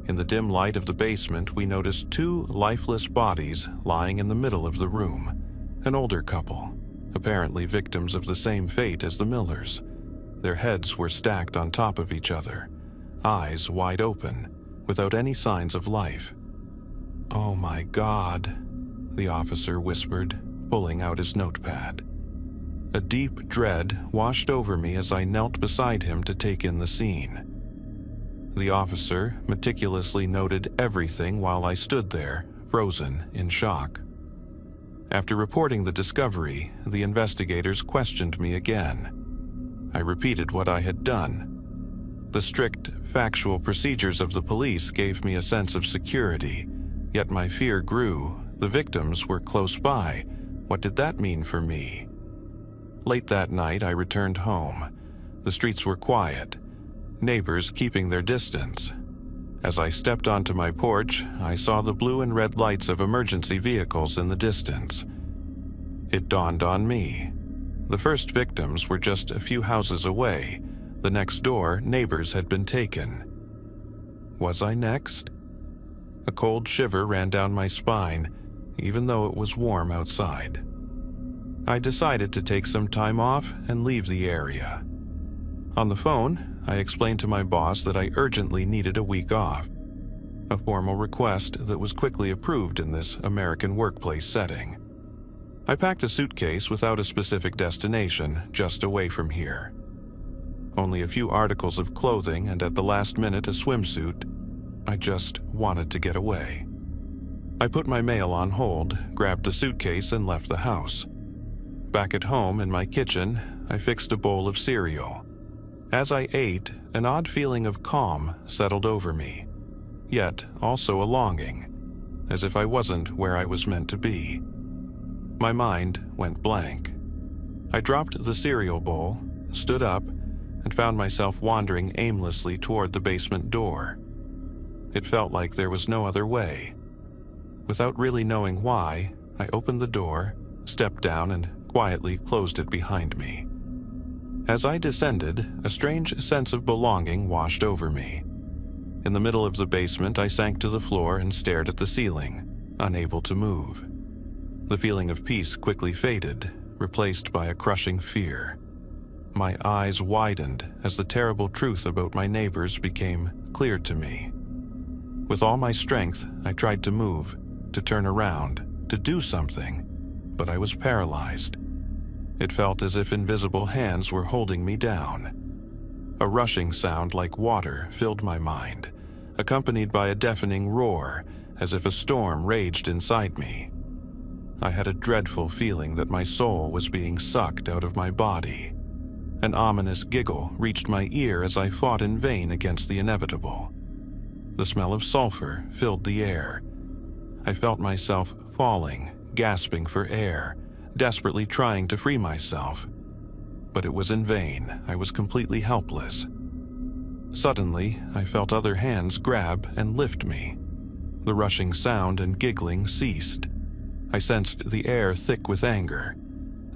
In the dim light of the basement, we noticed two lifeless bodies lying in the middle of the room. An older couple, apparently victims of the same fate as the Millers. Their heads were stacked on top of each other, eyes wide open, without any signs of life. "Oh my God," the officer whispered, pulling out his notepad. A deep dread washed over me as I knelt beside him to take in the scene. The officer meticulously noted everything while I stood there, frozen in shock. After reporting the discovery, the investigators questioned me again. I repeated what I had done. The strict, factual procedures of the police gave me a sense of security, yet my fear grew. The victims were close by. What did that mean for me? Late that night, I returned home. The streets were quiet, neighbors keeping their distance. As I stepped onto my porch, I saw the blue and red lights of emergency vehicles in the distance. It dawned on me. The first victims were just a few houses away. The next door, neighbors had been taken. Was I next? A cold shiver ran down my spine, even though it was warm outside. I decided to take some time off and leave the area. On the phone, I explained to my boss that I urgently needed a week off, a formal request that was quickly approved in this American workplace setting. I packed a suitcase without a specific destination, just away from here. Only a few articles of clothing and at the last minute a swimsuit. I just wanted to get away. I put my mail on hold, grabbed the suitcase, and left the house. Back at home in my kitchen, I fixed a bowl of cereal. As I ate, an odd feeling of calm settled over me. yet also a longing, as if I wasn't where I was meant to be. My mind went blank. I dropped the cereal bowl, stood up, and found myself wandering aimlessly toward the basement door. It felt like there was no other way. Without really knowing why, I opened the door, stepped down, and quietly closed it behind me. As I descended, a strange sense of belonging washed over me. In the middle of the basement, I sank to the floor and stared at the ceiling, unable to move. The feeling of peace quickly faded, replaced by a crushing fear. My eyes widened as the terrible truth about my neighbors became clear to me. With all my strength, I tried to move, to turn around, to do something, but I was paralyzed. It felt as if invisible hands were holding me down. A rushing sound like water filled my mind, accompanied by a deafening roar, as if a storm raged inside me. I had a dreadful feeling that my soul was being sucked out of my body. An ominous giggle reached my ear as I fought in vain against the inevitable. The smell of sulfur filled the air. I felt myself falling, gasping for air, desperately trying to free myself. But it was in vain. I was completely helpless. Suddenly, I felt other hands grab and lift me. The rushing sound and giggling ceased. I sensed the air thick with anger.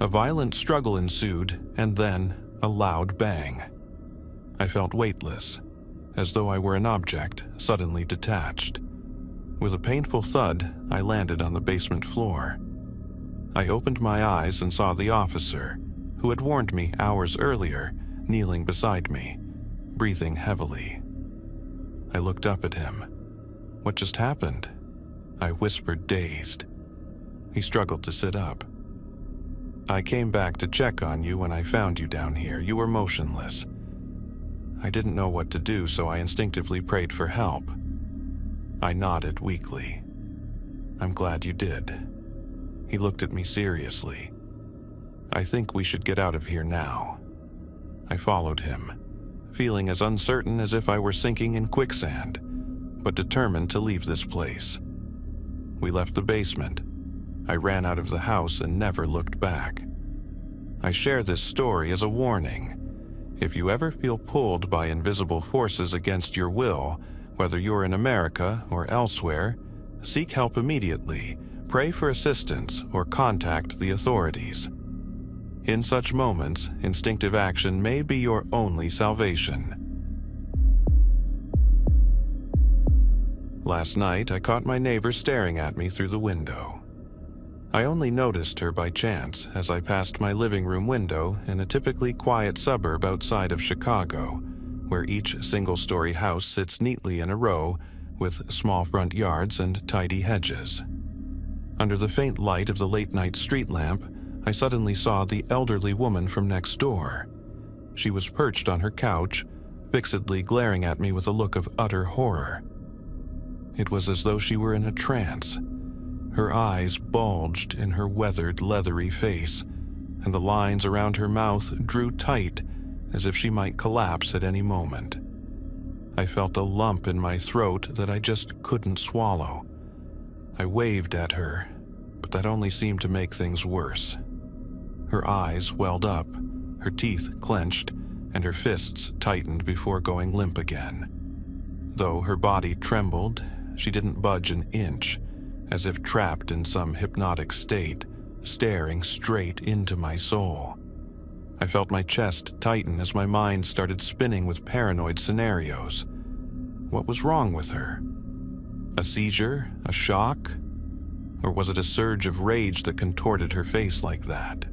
A violent struggle ensued, and then a loud bang. I felt weightless, as though I were an object suddenly detached. With a painful thud, I landed on the basement floor. I opened my eyes and saw the officer, who had warned me hours earlier, kneeling beside me, breathing heavily. I looked up at him. "What just happened?" I whispered, dazed. He struggled to sit up. "I came back to check on you when I found you down here. You were motionless. I didn't know what to do, so I instinctively prayed for help." I nodded weakly. "I'm glad you did." He looked at me seriously. "I think we should get out of here now." I followed him, feeling as uncertain as if I were sinking in quicksand, but determined to leave this place. We left the basement. I ran out of the house and never looked back. I share this story as a warning. If you ever feel pulled by invisible forces against your will, whether you're in America or elsewhere, seek help immediately, pray for assistance, or contact the authorities. In such moments, instinctive action may be your only salvation. Last night, I caught my neighbor staring at me through the window. I only noticed her by chance as I passed my living room window in a typically quiet suburb outside of Chicago, where each single-story house sits neatly in a row with small front yards and tidy hedges. Under the faint light of the late-night street lamp, I suddenly saw the elderly woman from next door. She was perched on her couch, fixedly glaring at me with a look of utter horror. It was as though she were in a trance. Her eyes bulged in her weathered, leathery face, and the lines around her mouth drew tight as if she might collapse at any moment. I felt a lump in my throat that I just couldn't swallow. I waved at her, but that only seemed to make things worse. Her eyes welled up, her teeth clenched, and her fists tightened before going limp again. Though her body trembled, she didn't budge an inch, as if trapped in some hypnotic state, staring straight into my soul. I felt my chest tighten as my mind started spinning with paranoid scenarios. What was wrong with her? A seizure? A shock? Or was it a surge of rage that contorted her face like that?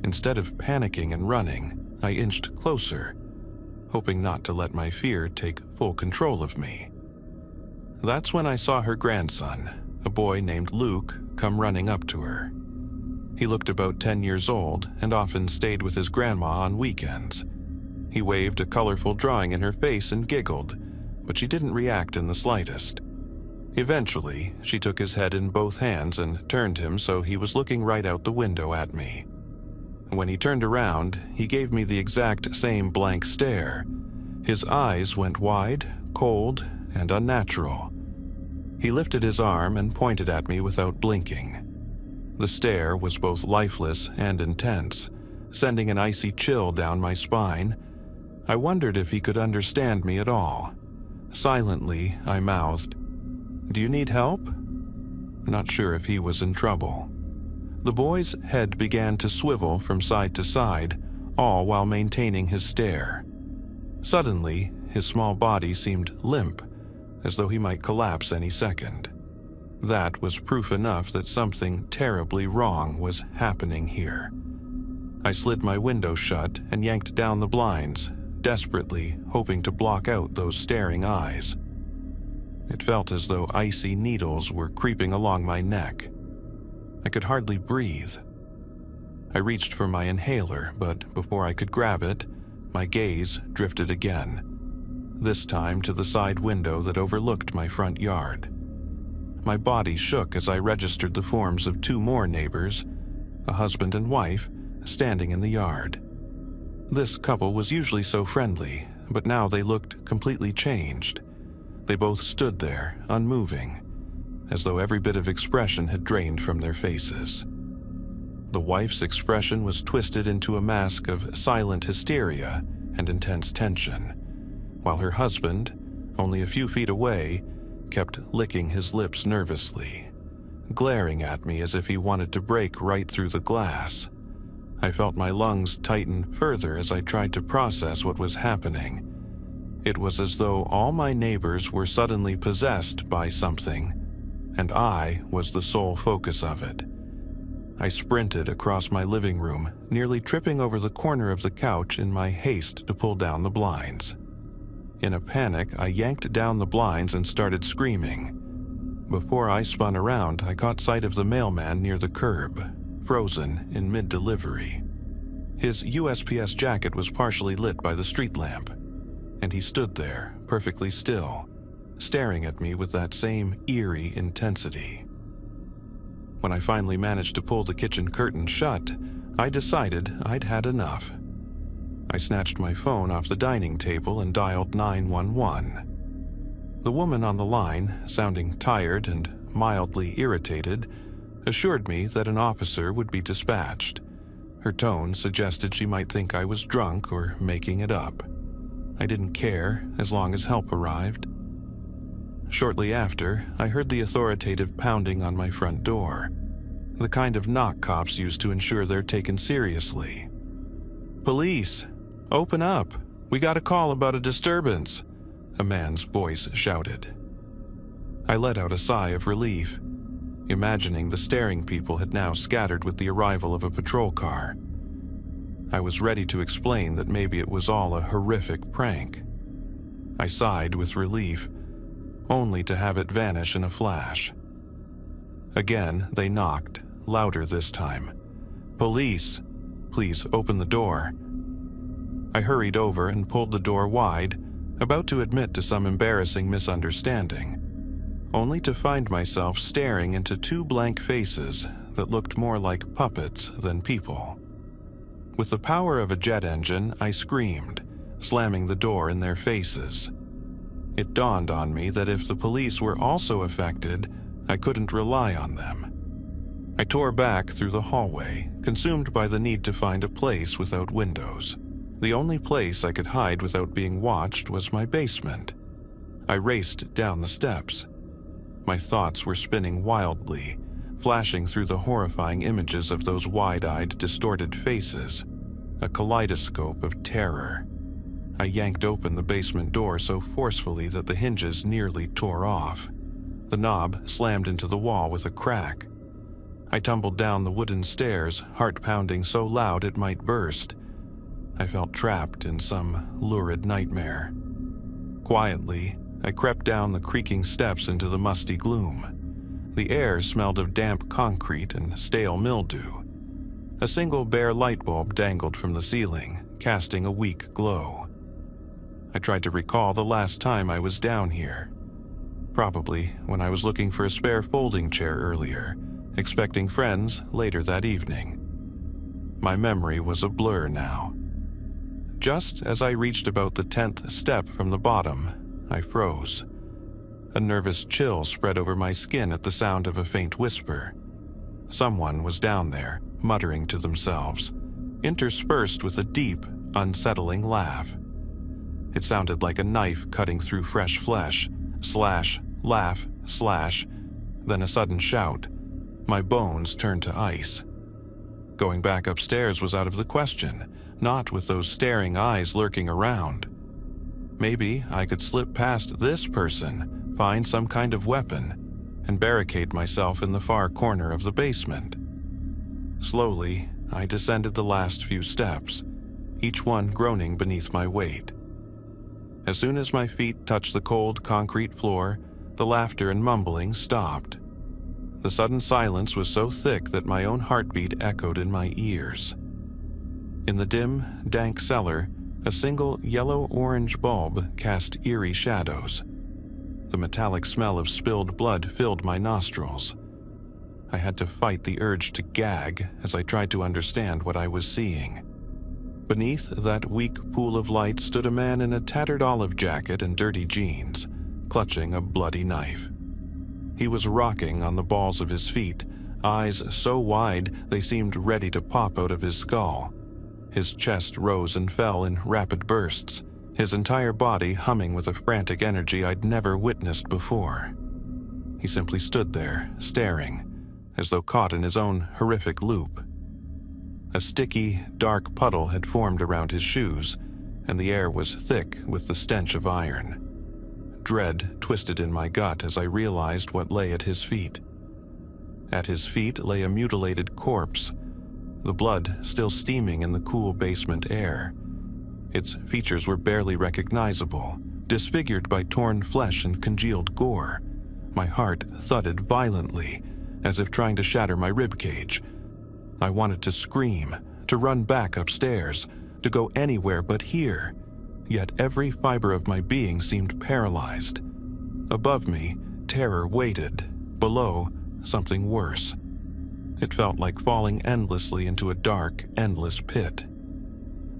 Instead of panicking and running, I inched closer, hoping not to let my fear take full control of me. That's when I saw her grandson, a boy named Luke, come running up to her. He looked about 10 years old and often stayed with his grandma on weekends. He waved a colorful drawing in her face and giggled, but she didn't react in the slightest. Eventually, she took his head in both hands and turned him so he was looking right out the window at me. When he turned around, he gave me the exact same blank stare. His eyes went wide, cold, and unnatural. He lifted his arm and pointed at me without blinking. The stare was both lifeless and intense, sending an icy chill down my spine. I wondered if he could understand me at all. Silently, I mouthed, "Do you need help?" Not sure if he was in trouble. The boy's head began to swivel from side to side, all while maintaining his stare. Suddenly, his small body seemed limp, as though he might collapse any second. That was proof enough that something terribly wrong was happening here. I slid my window shut and yanked down the blinds, desperately hoping to block out those staring eyes. It felt as though icy needles were creeping along my neck. I could hardly breathe. I reached for my inhaler, but before I could grab it, my gaze drifted again, this time to the side window that overlooked my front yard. My body shook as I registered the forms of two more neighbors, a husband and wife, standing in the yard. This couple was usually so friendly, but now they looked completely changed. They both stood there, unmoving, as though every bit of expression had drained from their faces. The wife's expression was twisted into a mask of silent hysteria and intense tension, while her husband, only a few feet away, kept licking his lips nervously, glaring at me as if he wanted to break right through the glass. I felt my lungs tighten further as I tried to process what was happening. It was as though all my neighbors were suddenly possessed by something, and I was the sole focus of it. I sprinted across my living room, nearly tripping over the corner of the couch in my haste to pull down the blinds. In a panic, I yanked down the blinds and started screaming. Before I spun around, I caught sight of the mailman near the curb, frozen in mid-delivery. His USPS jacket was partially lit by the street lamp, and he stood there, perfectly still, staring at me with that same eerie intensity. When I finally managed to pull the kitchen curtain shut, I decided I'd had enough. I snatched my phone off the dining table and dialed 911. The woman on the line, sounding tired and mildly irritated, assured me that an officer would be dispatched. Her tone suggested she might think I was drunk or making it up. I didn't care as long as help arrived. Shortly after, I heard the authoritative pounding on my front door, the kind of knock cops use to ensure they're taken seriously. "Police! Open up! We got a call about a disturbance," a man's voice shouted. I let out a sigh of relief, imagining the staring people had now scattered with the arrival of a patrol car. I was ready to explain that maybe it was all a horrific prank. I sighed with relief, only to have it vanish in a flash. Again, they knocked, louder this time. "Police! Please open the door." I hurried over and pulled the door wide, about to admit to some embarrassing misunderstanding, only to find myself staring into two blank faces that looked more like puppets than people. With the power of a jet engine, I screamed, slamming the door in their faces. It dawned on me that if the police were also affected, I couldn't rely on them. I tore back through the hallway, consumed by the need to find a place without windows. The only place I could hide without being watched was my basement. I raced down the steps. My thoughts were spinning wildly, flashing through the horrifying images of those wide-eyed, distorted faces, a kaleidoscope of terror. I yanked open the basement door so forcefully that the hinges nearly tore off. The knob slammed into the wall with a crack. I tumbled down the wooden stairs, heart pounding so loud it might burst. I felt trapped in some lurid nightmare. Quietly, I crept down the creaking steps into the musty gloom. The air smelled of damp concrete and stale mildew. A single bare light bulb dangled from the ceiling, casting a weak glow. I tried to recall the last time I was down here. Probably when I was looking for a spare folding chair earlier, expecting friends later that evening. My memory was a blur now. Just as I reached about the 10th step from the bottom, I froze. A nervous chill spread over my skin at the sound of a faint whisper. Someone was down there, muttering to themselves, interspersed with a deep, unsettling laugh. It sounded like a knife cutting through fresh flesh. Slash, laugh, slash, then a sudden shout. My bones turned to ice. Going back upstairs was out of the question, not with those staring eyes lurking around. Maybe I could slip past this person, find some kind of weapon, and barricade myself in the far corner of the basement. Slowly, I descended the last few steps, each one groaning beneath my weight. As soon as my feet touched the cold concrete floor, the laughter and mumbling stopped. The sudden silence was so thick that my own heartbeat echoed in my ears. In the dim, dank cellar, a single yellow-orange bulb cast eerie shadows. The metallic smell of spilled blood filled my nostrils. I had to fight the urge to gag as I tried to understand what I was seeing. Beneath that weak pool of light stood a man in a tattered olive jacket and dirty jeans, clutching a bloody knife. He was rocking on the balls of his feet, eyes so wide they seemed ready to pop out of his skull. His chest rose and fell in rapid bursts, his entire body humming with a frantic energy I'd never witnessed before. He simply stood there, staring, as though caught in his own horrific loop. A sticky, dark puddle had formed around his shoes, and the air was thick with the stench of iron. Dread twisted in my gut as I realized what lay at his feet. At his feet lay a mutilated corpse, the blood still steaming in the cool basement air. Its features were barely recognizable, disfigured by torn flesh and congealed gore. My heart thudded violently, as if trying to shatter my ribcage. I wanted to scream, to run back upstairs, to go anywhere but here, yet every fiber of my being seemed paralyzed. Above me, terror waited. Below, something worse. It felt like falling endlessly into a dark, endless pit.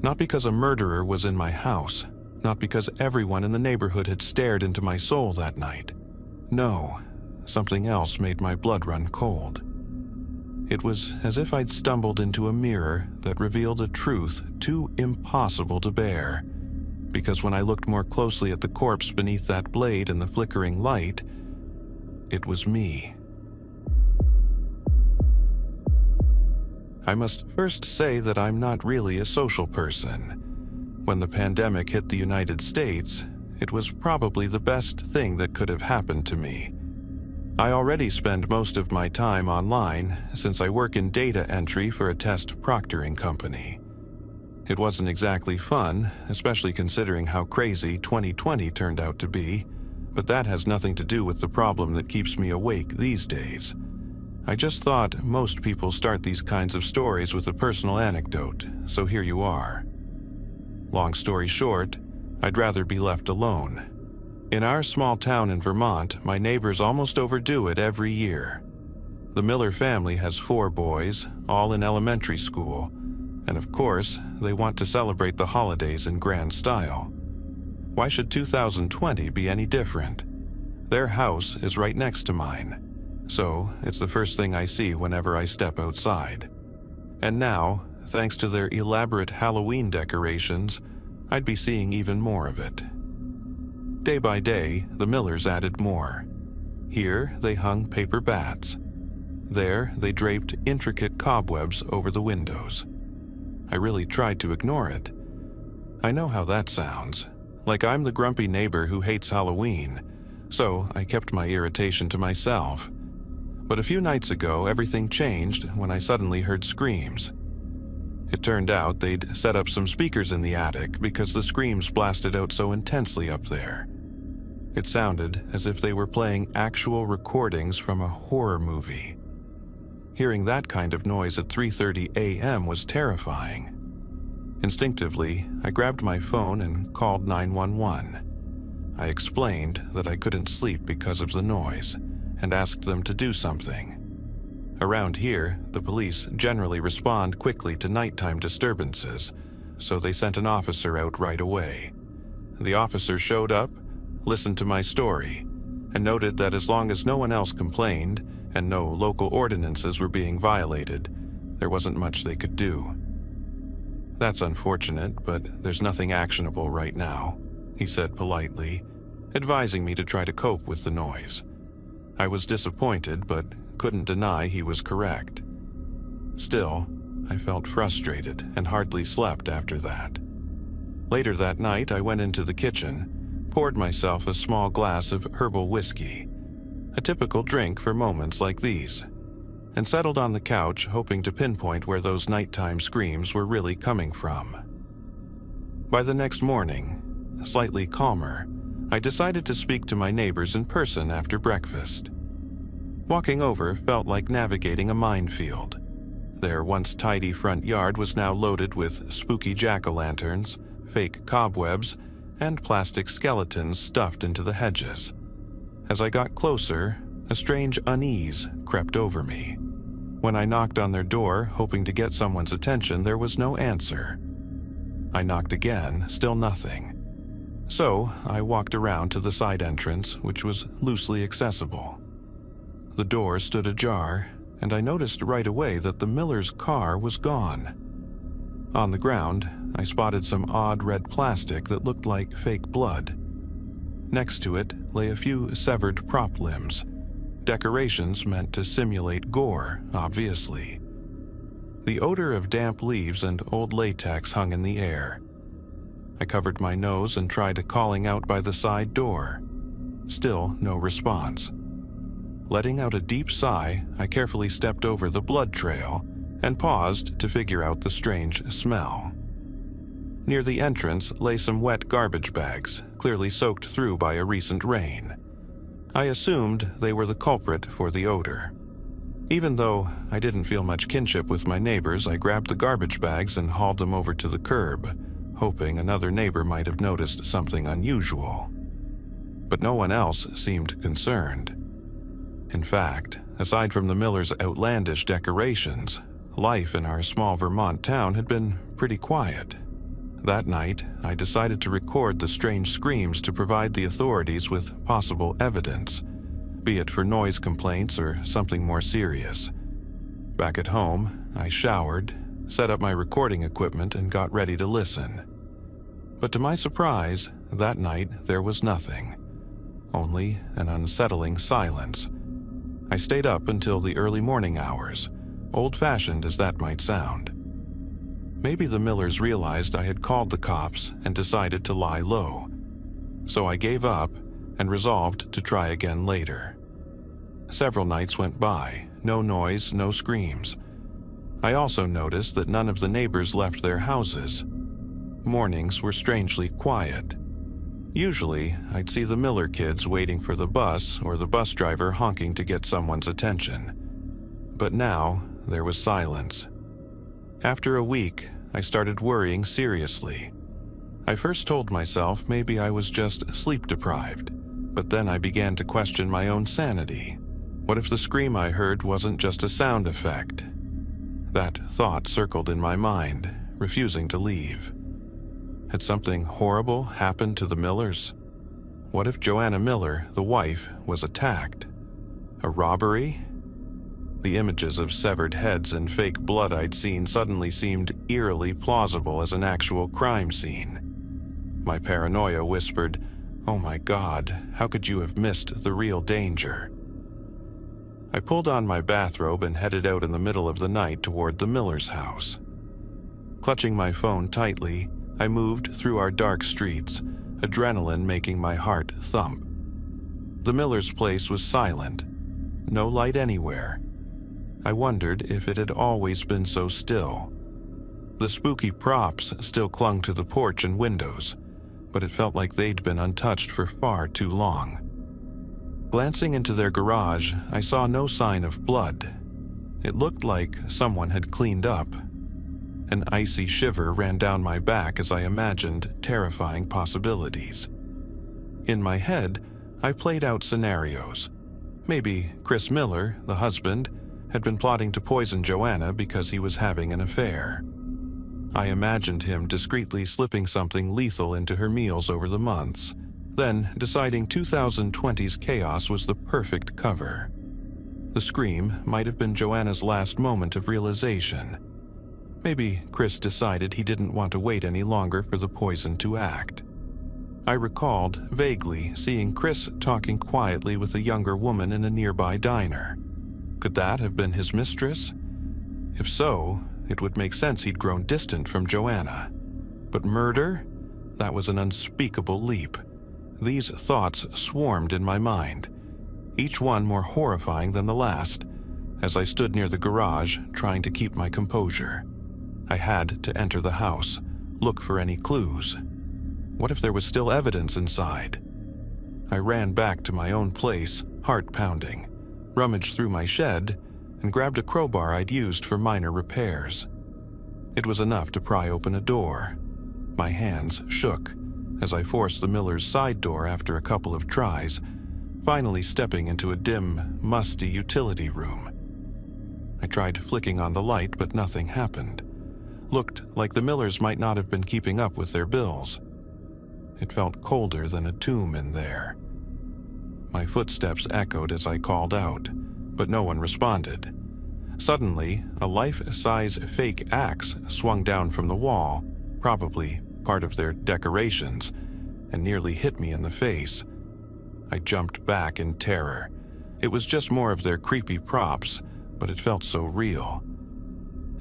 Not because a murderer was in my house, not because everyone in the neighborhood had stared into my soul that night. No, something else made my blood run cold. It was as if I'd stumbled into a mirror that revealed a truth too impossible to bear. Because when I looked more closely at the corpse beneath that blade in the flickering light, it was me. I must first say that I'm not really a social person. When the pandemic hit the United States, it was probably the best thing that could have happened to me. I already spend most of my time online since I work in data entry for a test proctoring company. It wasn't exactly fun, especially considering how crazy 2020 turned out to be, but that has nothing to do with the problem that keeps me awake these days. I just thought most people start these kinds of stories with a personal anecdote, so here you are. Long story short, I'd rather be left alone. In our small town in Vermont, my neighbors almost overdo it every year. The Miller family has 4 boys, all in elementary school, and of course, they want to celebrate the holidays in grand style. Why should 2020 be any different? Their house is right next to mine, so it's the first thing I see whenever I step outside. And now, thanks to their elaborate Halloween decorations, I'd be seeing even more of it. Day by day, the Millers added more. Here, they hung paper bats. There, they draped intricate cobwebs over the windows. I really tried to ignore it. I know how that sounds, like I'm the grumpy neighbor who hates Halloween, so I kept my irritation to myself. But a few nights ago, everything changed when I suddenly heard screams. It turned out they'd set up some speakers in the attic because the screams blasted out so intensely up there. It sounded as if they were playing actual recordings from a horror movie. Hearing that kind of noise at 3:30 a.m. was terrifying. Instinctively, I grabbed my phone and called 911. I explained that I couldn't sleep because of the noise and asked them to do something. Around here, the police generally respond quickly to nighttime disturbances, so they sent an officer out right away. The officer showed up, listened to my story, and noted that as long as no one else complained and no local ordinances were being violated, there wasn't much they could do. "That's unfortunate, but there's nothing actionable right now," he said politely, advising me to try to cope with the noise. I was disappointed, but couldn't deny he was correct. Still, I felt frustrated and hardly slept after that. Later that night, I went into the kitchen, poured myself a small glass of herbal whiskey, a typical drink for moments like these, and settled on the couch hoping to pinpoint where those nighttime screams were really coming from. By the next morning, slightly calmer, I decided to speak to my neighbors in person after breakfast. Walking over felt like navigating a minefield. Their once tidy front yard was now loaded with spooky jack-o'-lanterns, fake cobwebs, and plastic skeletons stuffed into the hedges. As I got closer, a strange unease crept over me. When I knocked on their door, hoping to get someone's attention, there was no answer. I knocked again, still nothing. So I walked around to the side entrance, which was loosely accessible. The door stood ajar, and I noticed right away that the Miller's car was gone. On the ground, I spotted some odd red plastic that looked like fake blood. Next to it lay a few severed prop limbs, decorations meant to simulate gore, obviously. The odor of damp leaves and old latex hung in the air. I covered my nose and tried calling out by the side door. Still no response. Letting out a deep sigh, I carefully stepped over the blood trail and paused to figure out the strange smell. Near the entrance lay some wet garbage bags, clearly soaked through by a recent rain. I assumed they were the culprit for the odor. Even though I didn't feel much kinship with my neighbors, I grabbed the garbage bags and hauled them over to the curb, hoping another neighbor might have noticed something unusual. But no one else seemed concerned. In fact, aside from the Miller's outlandish decorations, life in our small Vermont town had been pretty quiet. That night, I decided to record the strange screams to provide the authorities with possible evidence, be it for noise complaints or something more serious. Back at home, I showered, set up my recording equipment, and got ready to listen. But to my surprise, that night there was nothing, only an unsettling silence. I stayed up until the early morning hours, old-fashioned as that might sound. Maybe the Millers realized I had called the cops and decided to lie low. So I gave up and resolved to try again later. Several nights went by, no noise, no screams. I also noticed that none of the neighbors left their houses. Mornings were strangely quiet. Usually, I'd see the Miller kids waiting for the bus or the bus driver honking to get someone's attention. But now, there was silence. After a week, I started worrying seriously. I first told myself maybe I was just sleep-deprived, but then I began to question my own sanity. What if the scream I heard wasn't just a sound effect? That thought circled in my mind, refusing to leave. Had something horrible happened to the Millers? What if Joanna Miller, the wife, was attacked? A robbery? The images of severed heads and fake blood I'd seen suddenly seemed eerily plausible as an actual crime scene. My paranoia whispered, "Oh my God, how could you have missed the real danger?" I pulled on my bathrobe and headed out in the middle of the night toward the Miller's house. Clutching my phone tightly, I moved through our dark streets, adrenaline making my heart thump. The Miller's place was silent, no light anywhere. I wondered if it had always been so still. The spooky props still clung to the porch and windows, but it felt like they'd been untouched for far too long. Glancing into their garage, I saw no sign of blood. It looked like someone had cleaned up. An icy shiver ran down my back as I imagined terrifying possibilities. In my head, I played out scenarios. Maybe Chris Miller, the husband, had been plotting to poison Joanna because he was having an affair. I imagined him discreetly slipping something lethal into her meals over the months, then deciding 2020's chaos was the perfect cover. The scream might have been Joanna's last moment of realization. Maybe Chris decided he didn't want to wait any longer for the poison to act. I recalled vaguely seeing Chris talking quietly with a younger woman in a nearby diner. Could that have been his mistress? If so, it would make sense he'd grown distant from Joanna. But murder? That was an unspeakable leap. These thoughts swarmed in my mind, each one more horrifying than the last, as I stood near the garage trying to keep my composure. I had to enter the house, look for any clues. What if there was still evidence inside? I ran back to my own place, heart pounding, rummaged through my shed, and grabbed a crowbar I'd used for minor repairs. It was enough to pry open a door. My hands shook as I forced the Miller's side door after a couple of tries, finally stepping into a dim, musty utility room. I tried flicking on the light, but nothing happened. Looked like the Millers might not have been keeping up with their bills. It felt colder than a tomb in there. My footsteps echoed as I called out, but no one responded. Suddenly, a life-size fake axe swung down from the wall, probably part of their decorations, and nearly hit me in the face. I jumped back in terror. It was just more of their creepy props, but it felt so real.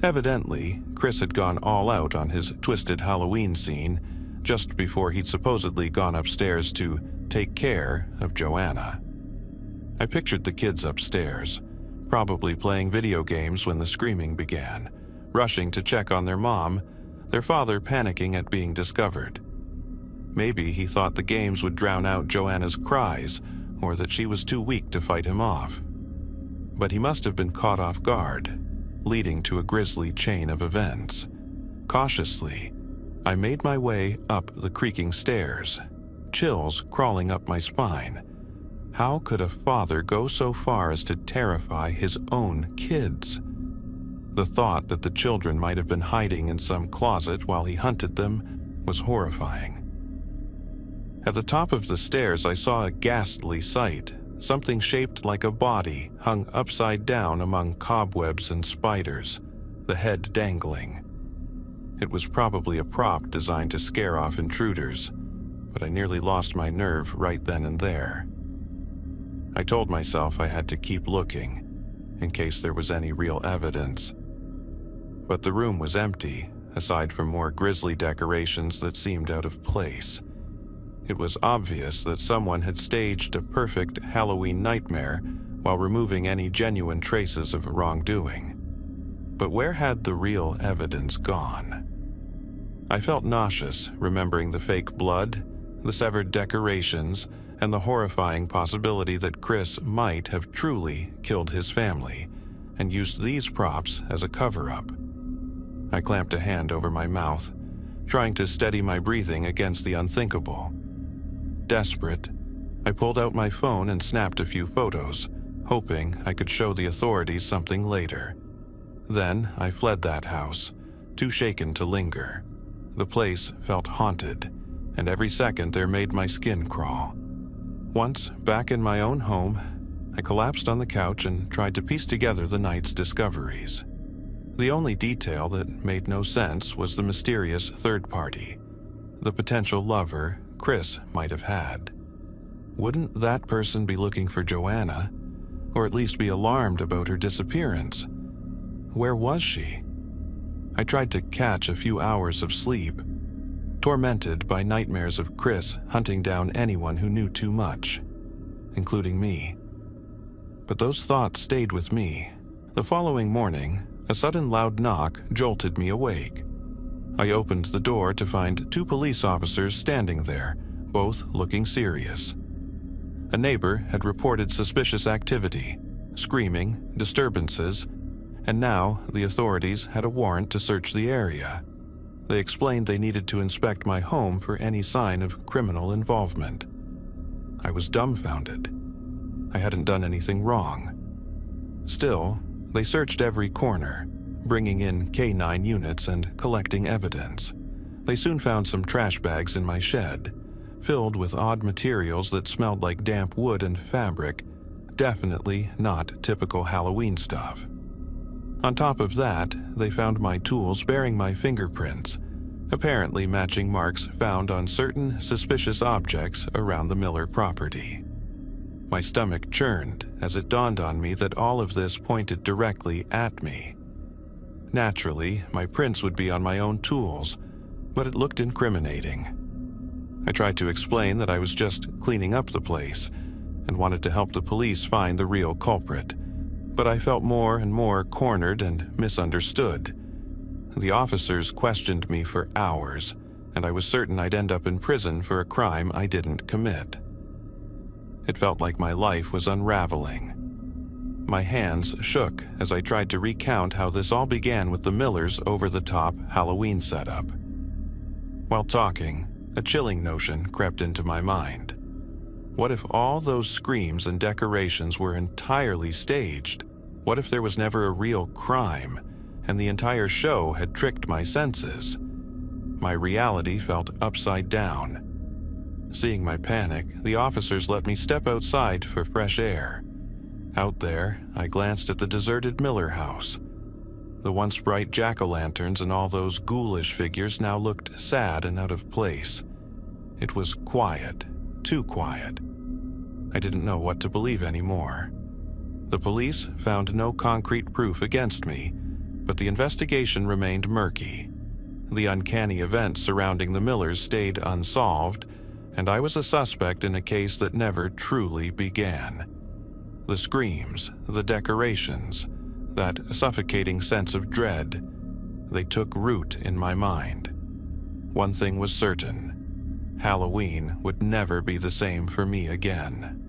Evidently, Chris had gone all out on his twisted Halloween scene just before he'd supposedly gone upstairs to take care of Joanna. I pictured the kids upstairs, probably playing video games when the screaming began, rushing to check on their mom, their father panicking at being discovered. Maybe he thought the games would drown out Joanna's cries, or that she was too weak to fight him off. But he must have been caught off guard, leading to a grisly chain of events. Cautiously, I made my way up the creaking stairs, chills crawling up my spine. How could a father go so far as to terrify his own kids? The thought that the children might have been hiding in some closet while he hunted them was horrifying. At the top of the stairs, I saw a ghastly sight. Something shaped like a body hung upside down among cobwebs and spiders, the head dangling. It was probably a prop designed to scare off intruders, but I nearly lost my nerve right then and there. I told myself I had to keep looking, in case there was any real evidence. But the room was empty, aside from more grisly decorations that seemed out of place. It was obvious that someone had staged a perfect Halloween nightmare while removing any genuine traces of wrongdoing. But where had the real evidence gone? I felt nauseous, remembering the fake blood, the severed decorations, and the horrifying possibility that Chris might have truly killed his family and used these props as a cover-up. I clamped a hand over my mouth, trying to steady my breathing against the unthinkable. Desperate, I pulled out my phone and snapped a few photos, hoping I could show the authorities something later. Then I fled that house, too shaken to linger. The place felt haunted, and every second there made my skin crawl. Once back in my own home, I collapsed on the couch and tried to piece together the night's discoveries. The only detail that made no sense was the mysterious third party, the potential lover Chris might have had. Wouldn't that person be looking for Joanna, or at least be alarmed about her disappearance? Where was she? I tried to catch a few hours of sleep, tormented by nightmares of Chris hunting down anyone who knew too much, including me. But those thoughts stayed with me. The following morning, a sudden loud knock jolted me awake. I opened the door to find two police officers standing there, both looking serious. A neighbor had reported suspicious activity, screaming, disturbances, and now the authorities had a warrant to search the area. They explained they needed to inspect my home for any sign of criminal involvement. I was dumbfounded. I hadn't done anything wrong. Still, they searched every corner, bringing in K9 units and collecting evidence. They soon found some trash bags in my shed, filled with odd materials that smelled like damp wood and fabric, definitely not typical Halloween stuff. On top of that, they found my tools bearing my fingerprints, apparently matching marks found on certain suspicious objects around the Miller property. My stomach churned as it dawned on me that all of this pointed directly at me. Naturally, my prints would be on my own tools, but it looked incriminating. I tried to explain that I was just cleaning up the place and wanted to help the police find the real culprit, but I felt more and more cornered and misunderstood. The officers questioned me for hours, and I was certain I'd end up in prison for a crime I didn't commit. It felt like my life was unraveling. My hands shook as I tried to recount how this all began with the Millers' over-the-top Halloween setup. While talking, a chilling notion crept into my mind. What if all those screams and decorations were entirely staged? What if there was never a real crime, and the entire show had tricked my senses? My reality felt upside down. Seeing my panic, the officers let me step outside for fresh air. Out there, I glanced at the deserted Miller house. The once bright jack-o'-lanterns and all those ghoulish figures now looked sad and out of place. It was quiet, too quiet. I didn't know what to believe anymore. The police found no concrete proof against me, but the investigation remained murky. The uncanny events surrounding the Millers stayed unsolved, and I was a suspect in a case that never truly began. The screams, the decorations, that suffocating sense of dread, they took root in my mind. One thing was certain: Halloween would never be the same for me again.